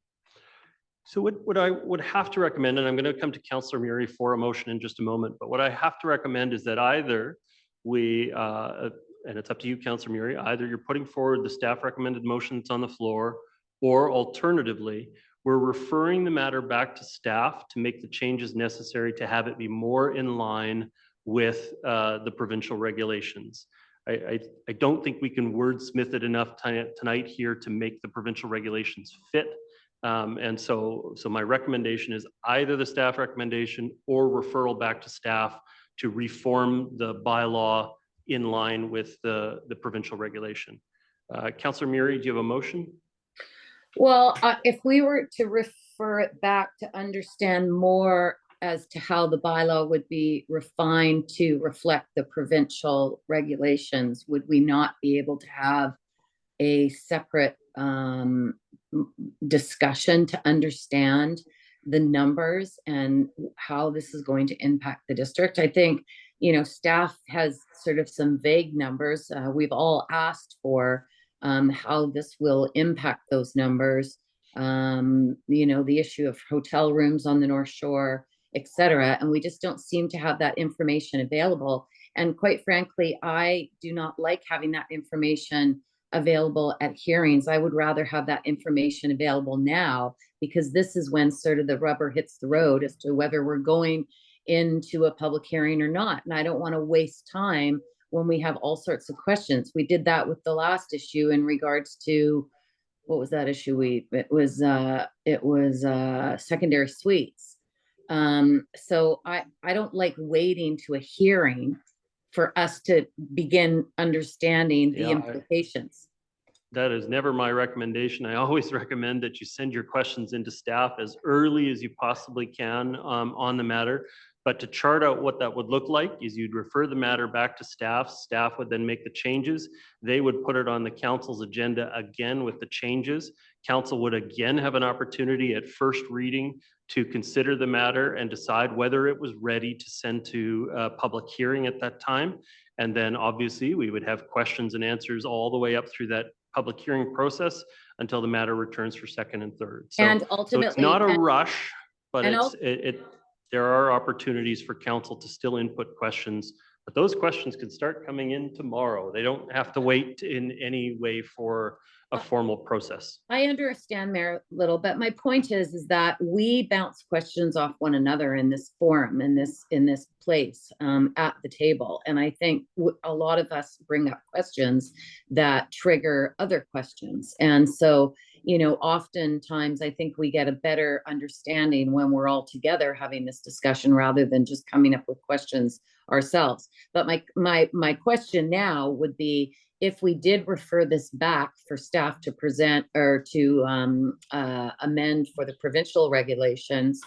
So what I would have to recommend, and I'm going to come to Councillor Murray for a motion in just a moment, but what I have to recommend is that either we, and it's up to you, Councillor Murray, either you're putting forward the staff recommended motion that's on the floor, or alternatively, we're referring the matter back to staff to make the changes necessary to have it be more in line with the provincial regulations. I don't think we can wordsmith it enough tonight here to make the provincial regulations fit. And so my recommendation is either the staff recommendation or referral back to staff to reform the bylaw in line with the provincial regulation. Councillor Murray, do you have a motion? Well, if we were to refer it back to understand more as to how the bylaw would be refined to reflect the provincial regulations, would we not be able to have a separate discussion to understand the numbers and how this is going to impact the district? I think, staff has sort of some vague numbers. We've all asked for how this will impact those numbers. The issue of hotel rooms on the North Shore, et cetera. And we just don't seem to have that information available. And quite frankly, I do not like having that information available at hearings. I would rather have that information available now, because this is when sort of the rubber hits the road as to whether we're going into a public hearing or not. And I don't want to waste time when we have all sorts of questions. We did that with the last issue in regards to, what was that issue? It was secondary suites. So I don't like waiting to a hearing for us to begin understanding the implications. That is never my recommendation. I always recommend that you send your questions into staff as early as you possibly can on the matter. But to chart out what that would look like is you'd refer the matter back to staff. Staff would then make the changes. They would put it on the council's agenda again with the changes. Council would again have an opportunity at first reading to consider the matter and decide whether it was ready to send to a public hearing at that time. And then obviously we would have questions and answers all the way up through that public hearing process until the matter returns for second and third. So, and ultimately, it's not a rush, but there are opportunities for council to still input questions, but those questions can start coming in tomorrow. They don't have to wait in any way for a formal process. I understand, Mayor Little, but my point is that we bounce questions off one another in this forum, in this place at the table. And I think a lot of us bring up questions that trigger other questions. And so, oftentimes I think we get a better understanding when we're all together having this discussion rather than just coming up with questions ourselves. But my question now would be, if we did refer this back for staff to present or to amend for the provincial regulations,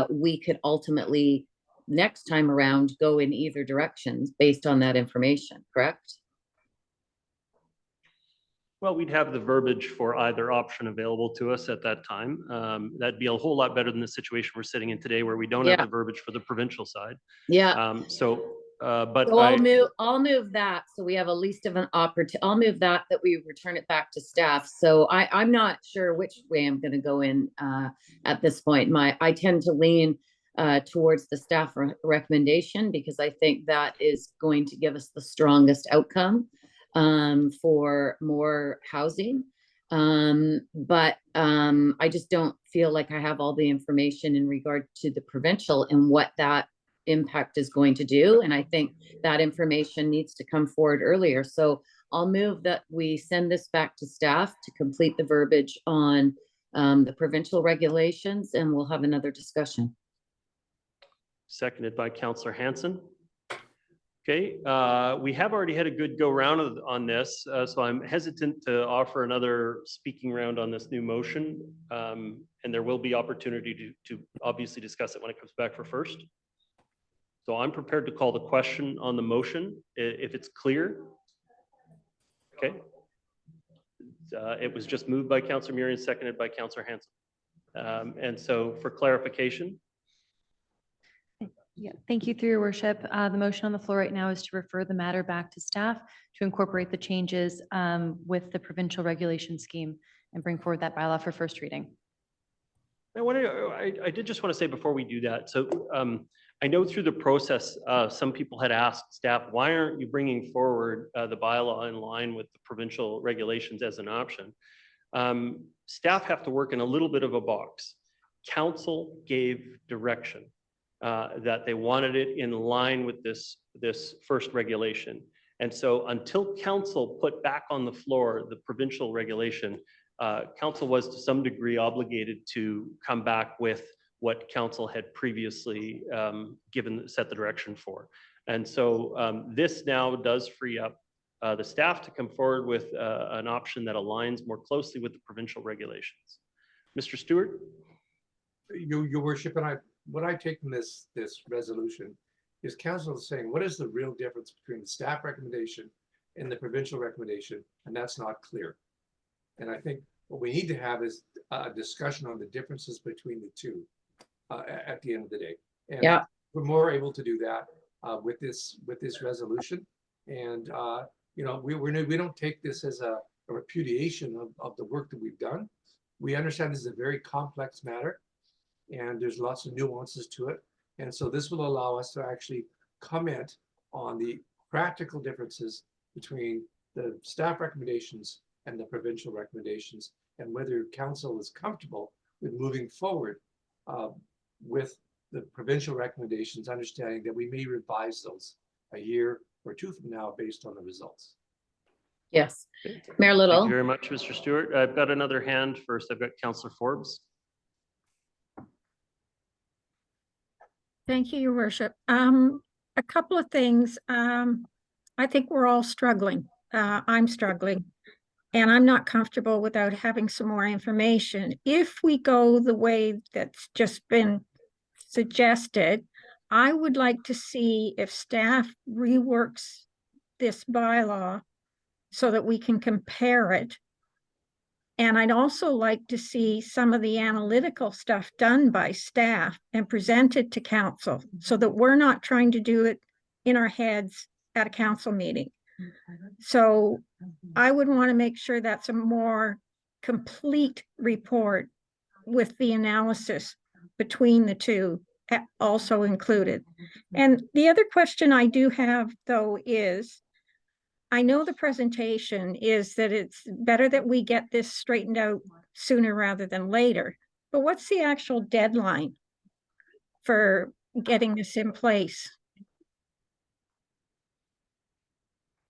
we could ultimately next time around go in either directions based on that information, correct? Well, we'd have the verbiage for either option available to us at that time. That'd be a whole lot better than the situation we're sitting in today where we don't have the verbiage for the provincial side. Yeah. But so I'll move that. So we have a least of an opportunity. I'll move that we return it back to staff. So I'm not sure which way I'm going to go in at this point. I tend to lean towards the staff recommendation because I think that is going to give us the strongest outcome for more housing. But I just don't feel like I have all the information in regard to the provincial and what that impact is going to do. And I think that information needs to come forward earlier. So I'll move that we send this back to staff to complete the verbiage on the provincial regulations, and we'll have another discussion. Seconded by Councillor Hanson. Okay, we have already had a good go round on this, so I'm hesitant to offer another speaking round on this new motion. And there will be opportunity to obviously discuss it when it comes back for first. So I'm prepared to call the question on the motion if it's clear. Okay. It was just moved by Councillor Murian, seconded by Councillor Hanson. And so for clarification. Yeah, thank you through your worship. The motion on the floor right now is to refer the matter back to staff to incorporate the changes with the provincial regulation scheme and bring forward that bylaw for first reading. I did just want to say before we do that, so I know through the process, some people had asked staff, why aren't you bringing forward the bylaw in line with the provincial regulations as an option? Staff have to work in a little bit of a box. Council gave direction that they wanted it in line with this first regulation. And so until council put back on the floor the provincial regulation, council was to some degree obligated to come back with what council had previously set the direction for. And so this now does free up the staff to come forward with an option that aligns more closely with the provincial regulations. Mr. Stewart? Your worship, and what I take from this resolution is council is saying, what is the real difference between the staff recommendation and the provincial recommendation? And that's not clear. And I think what we need to have is a discussion on the differences between the two at the end of the day. And yeah, we're more able to do that with this resolution. And you know, we don't take this as a repudiation of the work that we've done. We understand this is a very complex matter, and there's lots of nuances to it. And so this will allow us to actually comment on the practical differences between the staff recommendations and the provincial recommendations, and whether council is comfortable with moving forward with the provincial recommendations, understanding that we may revise those a year or two from now based on the results. yes. Mayor Little. Thank you very much, Mr. Stewart. I've got another hand first. I've got Councillor Forbes. Thank you, Your Worship. A couple of things. I think we're all struggling. I'm struggling, and I'm not comfortable without having some more information. If we go the way that's just been suggested, I would like to see if staff reworks this bylaw so that we can compare it. And I'd also like to see some of the analytical stuff done by staff and presented to council so that we're not trying to do it in our heads at a council meeting. So I would want to make sure that's a more complete report with the analysis between the two also included. And the other question I do have, though, is I know the presentation is that it's better that we get this straightened out sooner rather than later, but what's the actual deadline for getting this in place?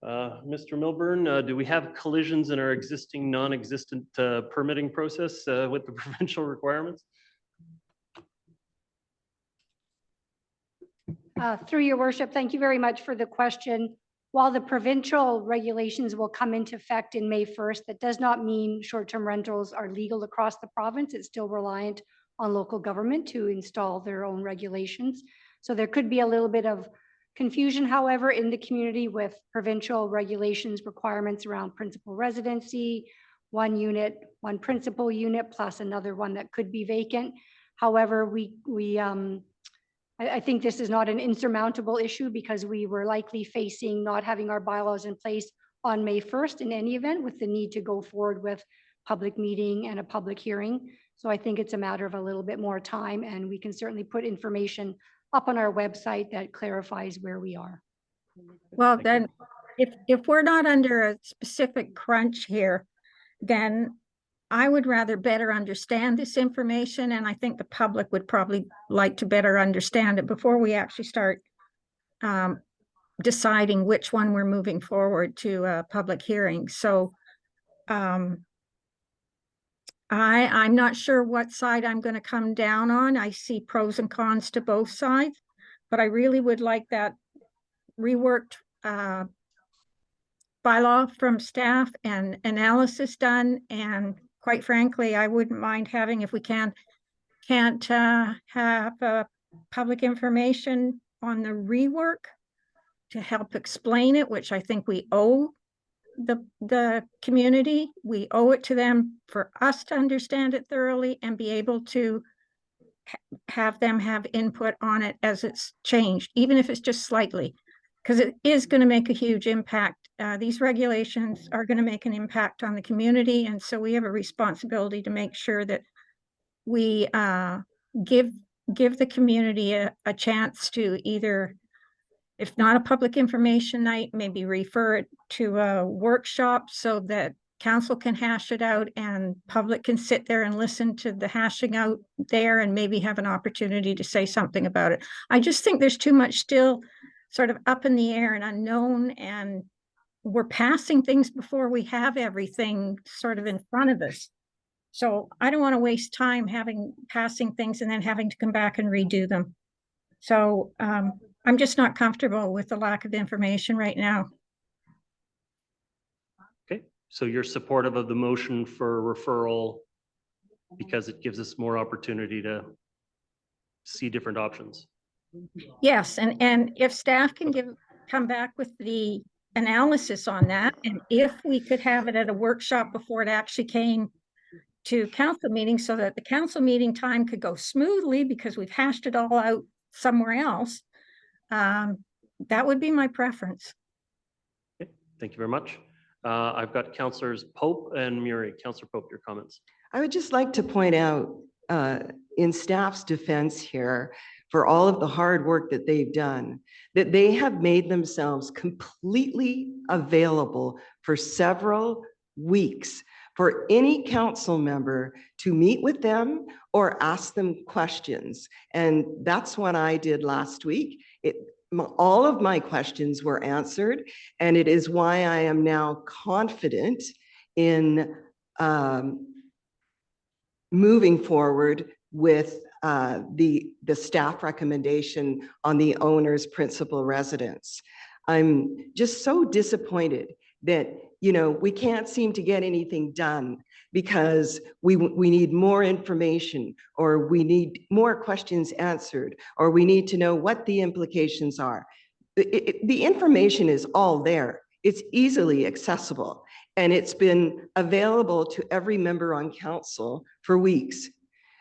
Mr. Milburn, do we have collisions in our existing non-existent permitting process with the provincial requirements? Through your worship, thank you very much for the question. While the provincial regulations will come into effect in May 1st, that does not mean short-term rentals are legal across the province. It's still reliant on local government to install their own regulations. So there could be a little bit of confusion, however, in the community with provincial regulations requirements around principal residency, one unit, one principal unit, plus another one that could be vacant. However, I think this is not an insurmountable issue because we were likely facing not having our bylaws in place on May 1st in any event, with the need to go forward with public meeting and a public hearing. So I think it's a matter of a little bit more time, and we can certainly put information up on our website that clarifies where we are. Well, then if we're not under a specific crunch here, then I would rather better understand this information, and I think the public would probably like to better understand it before we actually start deciding which one we're moving forward to a public hearing. So I'm not sure what side I'm going to come down on. I see pros and cons to both sides, but I really would like that reworked bylaw from staff and analysis done. And quite frankly, I wouldn't mind having, if we can't have public information on the rework to help explain it, which I think we owe the community. We owe it to them for us to understand it thoroughly and be able to have them have input on it as it's changed, even if it's just slightly, because it is going to make a huge impact. These regulations are going to make an impact on the community, and so we have a responsibility to make sure that we give the community a chance to either, if not a public information night, maybe refer it to a workshop so that council can hash it out and public can sit there and listen to the hashing out there and maybe have an opportunity to say something about it. I just think there's too much still sort of up in the air and unknown, and we're passing things before we have everything sort of in front of us. So I don't want to waste time passing things and then having to come back and redo them. So I'm just not comfortable with the lack of information right now. Okay, so you're supportive of the motion for referral because it gives us more opportunity to see different options? Yes, and if staff can come back with the analysis on that, and if we could have it at a workshop before it actually came to council meeting so that the council meeting time could go smoothly because we've hashed it all out somewhere else, that would be my preference. Okay, thank you very much. I've got Councillors Pope and Murray. Councillor Pope, your comments. I would just like to point out in staff's defense here, for all of the hard work that they've done, that they have made themselves completely available for several weeks for any council member to meet with them or ask them questions. And that's what I did last week. All of my questions were answered, and it is why I am now confident in moving forward with the staff recommendation on the owner's principal residence. I'm just so disappointed that, you know, we can't seem to get anything done because we need more information, or we need more questions answered, or we need to know what the implications are. The information is all there. It's easily accessible, and it's been available to every member on council for weeks.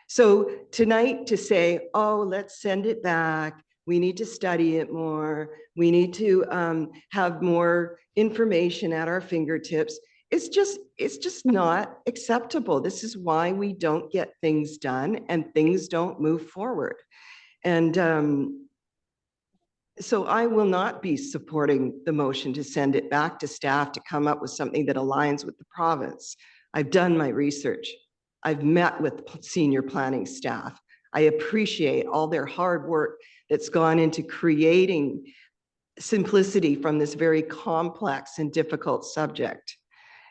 So tonight to say, oh, let's send it back, we need to study it more, we need to have more information at our fingertips, it's just not acceptable. This is why we don't get things done and things don't move forward. And so I will not be supporting the motion to send it back to staff to come up with something that aligns with the province. I've done my research. I've met with senior planning staff. I appreciate all their hard work that's gone into creating simplicity from this very complex and difficult subject,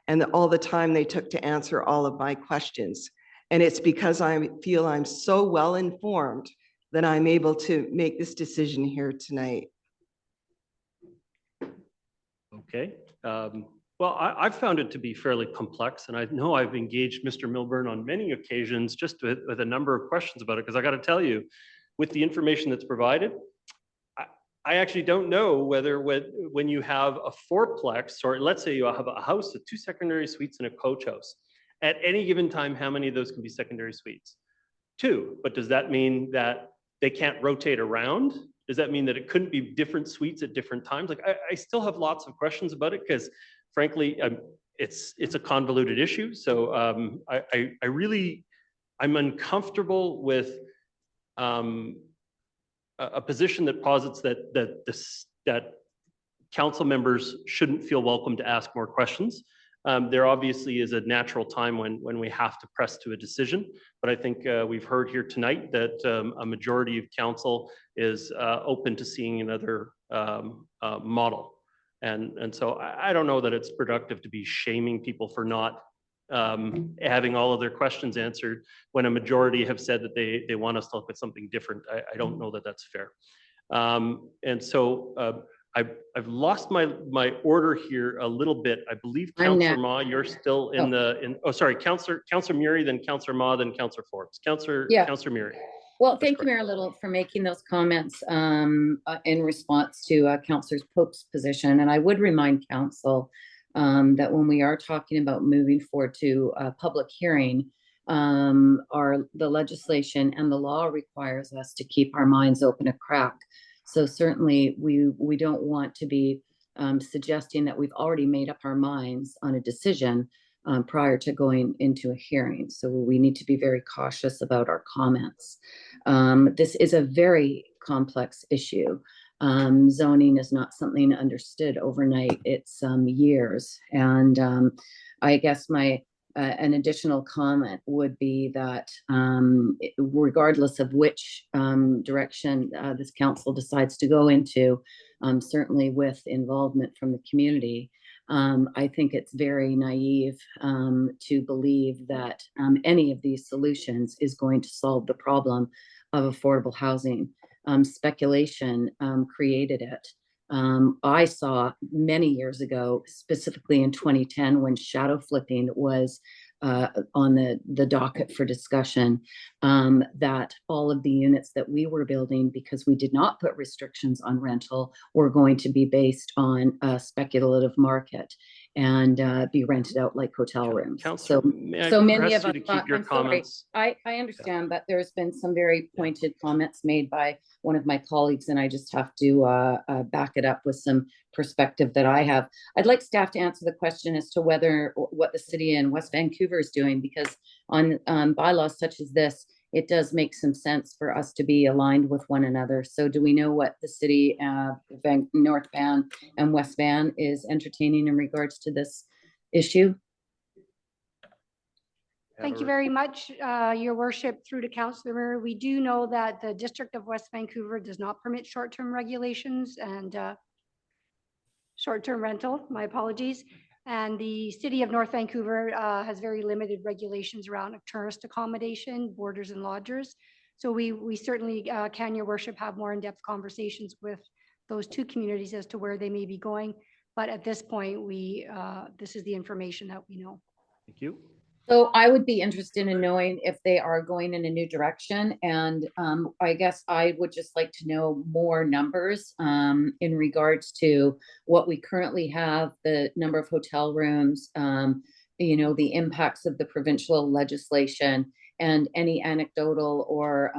and all the time they took to answer all of my questions. And it's because I feel I'm so well informed that I'm able to make this decision here tonight. Okay. Well, I've found it to be fairly complex, and I know I've engaged Mr. Milburn on many occasions just with a number of questions about it, because I got to tell you, with the information that's provided, I actually don't know whether when you have a fourplex, or let's say you have a house with 2 secondary suites and a coach house, at any given time, how many of those can be secondary suites? 2. But does that mean that they can't rotate around? Does that mean that it couldn't be different suites at different times? Like, I still have lots of questions about it, because frankly, it's a convoluted issue. So I'm uncomfortable with a position that posits that council members shouldn't feel welcome to ask more questions. There obviously is a natural time when we have to press to a decision, but I think we've heard here tonight that a majority of council is open to seeing another model. And so I don't know that it's productive to be shaming people for not having all of their questions answered when a majority have said that they want us to look at something different. I don't know that that's fair. And so I've lost my order here a little bit. I believe Councillor Ma, you're still in sorry, Councillor Murray, then Councillor Ma, then Councillor Forbes. Councillor Murray. Well, thank you, Mayor Little, for making those comments in response to Councillor Pope's position. And I would remind Council that when we are talking about moving forward to a public hearing, the legislation and the law requires us to keep our minds open a crack. So certainly we don't want to be suggesting that we've already made up our minds on a decision prior to going into a hearing. So we need to be very cautious about our comments. This is a very complex issue. Zoning is not something understood overnight. It's years. And I guess an additional comment would be that regardless of which direction this council decides to go into, certainly with involvement from the community, I think it's very naive to believe that any of these solutions is going to solve the problem of affordable housing. Speculation created it. I saw many years ago, specifically in 2010, when shadow flipping was on the docket for discussion, that all of the units that we were building, because we did not put restrictions on rental, were going to be based on a speculative market and be rented out like hotel rooms. So many of us thought, I'm sorry, I understand that there's been some very pointed comments made by one of my colleagues, and I just have to back it up with some perspective that I have. I'd like staff to answer the question as to what the city in West Vancouver is doing, because on bylaws such as this, it does make some sense for us to be aligned with one another. So do we know what the city North Van and West Van is entertaining in regards to this issue? Thank you very much, Your Worship, through to Councillor. We do know that the District of West Vancouver does not permit short-term regulations and short-term rental, my apologies. And the City of North Vancouver has very limited regulations around tourist accommodation, boarders and lodgers. So we certainly can, Your Worship, have more in-depth conversations with those two communities as to where they may be going. But at this point, this is the information that we know. Thank you. So I would be interested in knowing if they are going in a new direction. And I guess I would just like to know more numbers in regards to what we currently have, the number of hotel rooms, the impacts of the provincial legislation, and any anecdotal or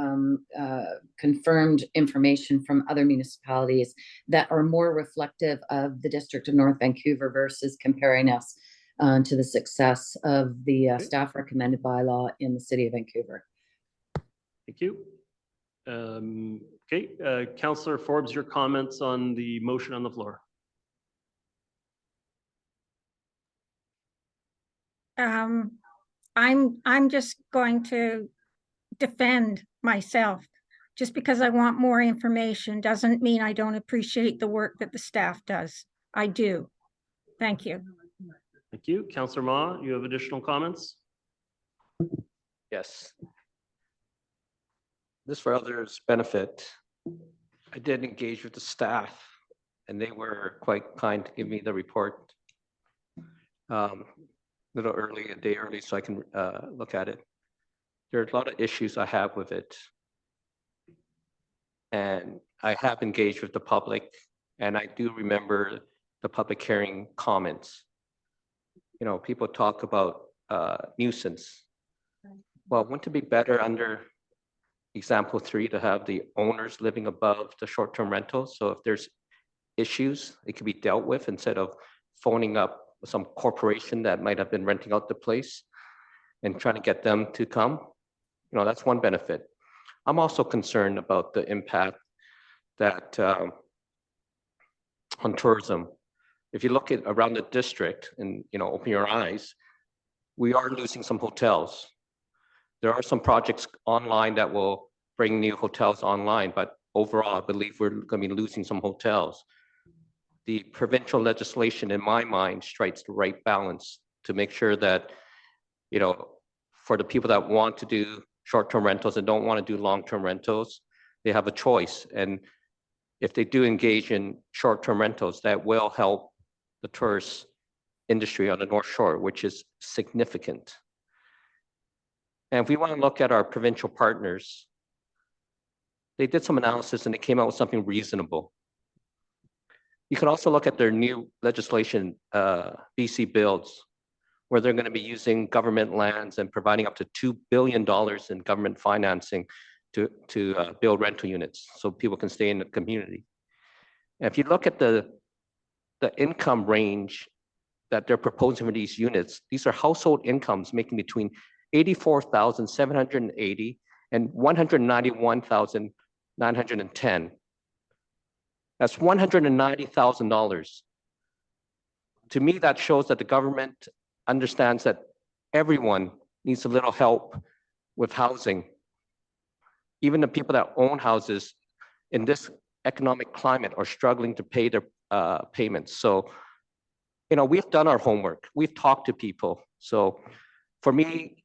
confirmed information from other municipalities that are more reflective of the District of North Vancouver versus comparing us to the success of the staff recommended bylaw in the City of Vancouver. Thank you. Okay, Councillor Forbes, your comments on the motion on the floor. I'm just going to defend myself. Just because I want more information doesn't mean I don't appreciate the work that the staff does. I do. Thank you. Thank you. Councillor Ma, you have additional comments? Yes. This for others' benefit. I did engage with the staff and they were quite kind to give me the report a little early, a day early, so I can look at it. There are a lot of issues I have with it. And I have engaged with the public, and I do remember the public hearing comments. People talk about nuisance. Well, wouldn't it be better under example 3 to have the owners living above the short-term rentals? So if there's issues, it could be dealt with instead of phoning up some corporation that might have been renting out the place and trying to get them to come. That's one benefit. I'm also concerned about the impact that on tourism. if you look at around the district and, open your eyes, we are losing some hotels. There are some projects online that will bring new hotels online, but overall, I believe we're going to be losing some hotels. The provincial legislation, in my mind, strikes the right balance to make sure that, for the people that want to do short-term rentals and don't want to do long-term rentals, they have a choice. And if they do engage in short-term rentals, that will help the tourist industry on the North Shore, which is significant. And if we want to look at our provincial partners, they did some analysis and they came out with something reasonable. You can also look at their new legislation, BC Builds, where they're going to be using government lands and providing up to $2 billion in government financing to build rental units so people can stay in the community. And if you look at the income range that they're proposing for these units, these are household incomes making between $84,780 and $191,910. That's $190,000. To me, that shows that the government understands that everyone needs a little help with housing. Even the people that own houses in this economic climate are struggling to pay their payments. So, we've done our homework. We've talked to people. So for me,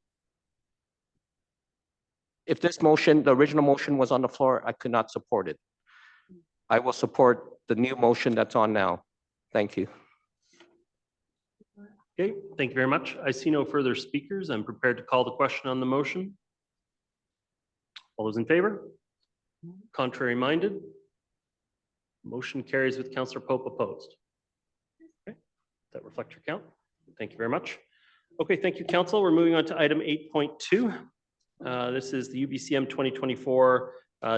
if this motion, the original motion was on the floor, I could not support it. I will support the new motion that's on now. Thank you. Okay, thank you very much. I see no further speakers. I'm prepared to call the question on the motion. All those in favor? Contrary minded? Motion carries with Councillor Pope opposed. Okay, that reflect your count. Thank you very much. Okay, thank you, Council. We're moving on to item 8.2. This is the UBCM 2024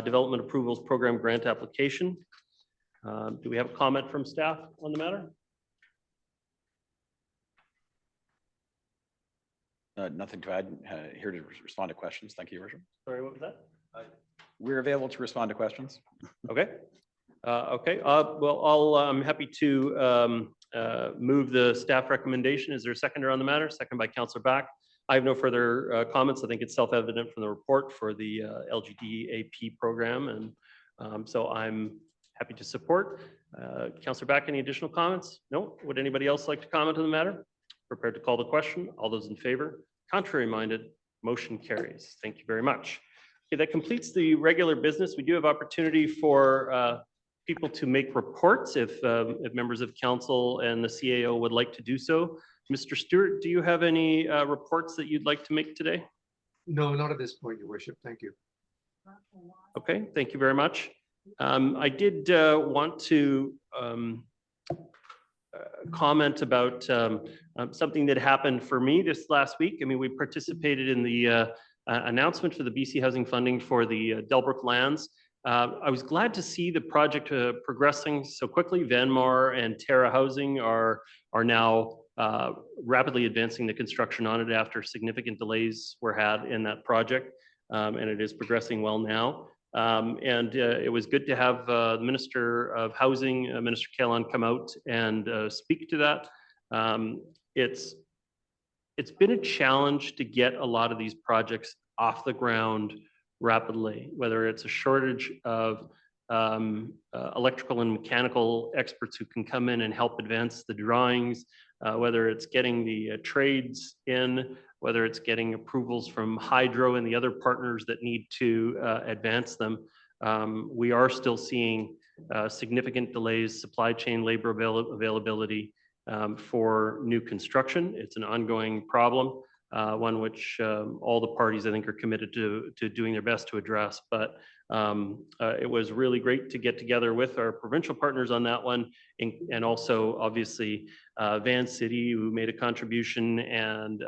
Development Approvals Program Grant Application. Do we have a comment from staff on the matter? Nothing to add. Here to respond to questions. Thank you, Your Worship. Sorry, what was that? We're available to respond to questions. Okay. Well, I'm happy to move the staff recommendation. Is there a seconder on the matter? Second by Councillor Back. I have no further comments. I think it's self-evident from the report for the LGDAP program, and so I'm happy to support. Councillor Back, any additional comments? No? Would anybody else like to comment on the matter? Prepared to call the question. All those in favor? Contrary minded? Motion carries. Thank you very much. Okay, that completes the regular business. We do have opportunity for people to make reports if members of council and the CAO would like to do so. Mr. Stewart, do you have any reports that you'd like to make today? No, not at this point, Your Worship. Thank you. Okay, thank you very much. I did want to comment about something that happened for me this last week. I mean, we participated in the announcement for the BC Housing Funding for the Delbrook lands. I was glad to see the project progressing so quickly. Vanmar and Terra Housing are now rapidly advancing the construction on it after significant delays were had in that project, and it is progressing well now. It was good to have the Minister of Housing, Minister Kahlon, come out and speak to that. It's been a challenge to get a lot of these projects off the ground rapidly, whether it's a shortage of electrical and mechanical experts who can come in and help advance the drawings, whether it's getting the trades in, whether it's getting approvals from Hydro and the other partners that need to advance them. We are still seeing significant delays, supply chain labor availability for new construction. It's an ongoing problem, one which all the parties, I think, are committed to doing their best to address. But it was really great to get together with our provincial partners on that one, and also obviously Van City, who made a contribution, and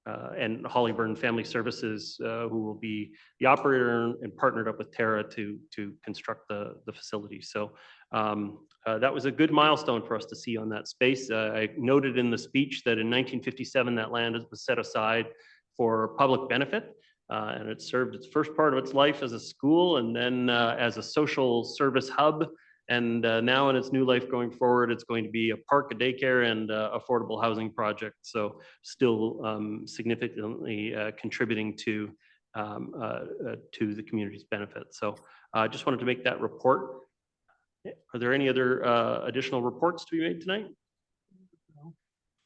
and Hollyburn Family Services, who will be the operator and partnered up with Terra to construct the facility. So that was a good milestone for us to see on that space. I noted in the speech that in 1957 that land was set aside for public benefit, and it served its first part of its life as a school and then as a social service hub. And now in its new life going forward, it's going to be a park, a daycare, and affordable housing project. So still significantly contributing to the community's benefit. So I just wanted to make that report. Are there any other additional reports to be made tonight?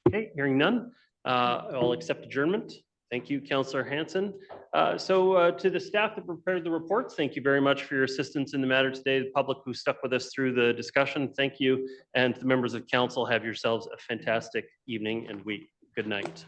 Okay, hearing none, I'll accept adjournment. Thank you, Councillor Hanson. To the staff that prepared the reports, thank you very much for your assistance in the matter today. The public who stuck with us through the discussion, thank you. And to the members of council, have yourselves a fantastic evening and week. Good night.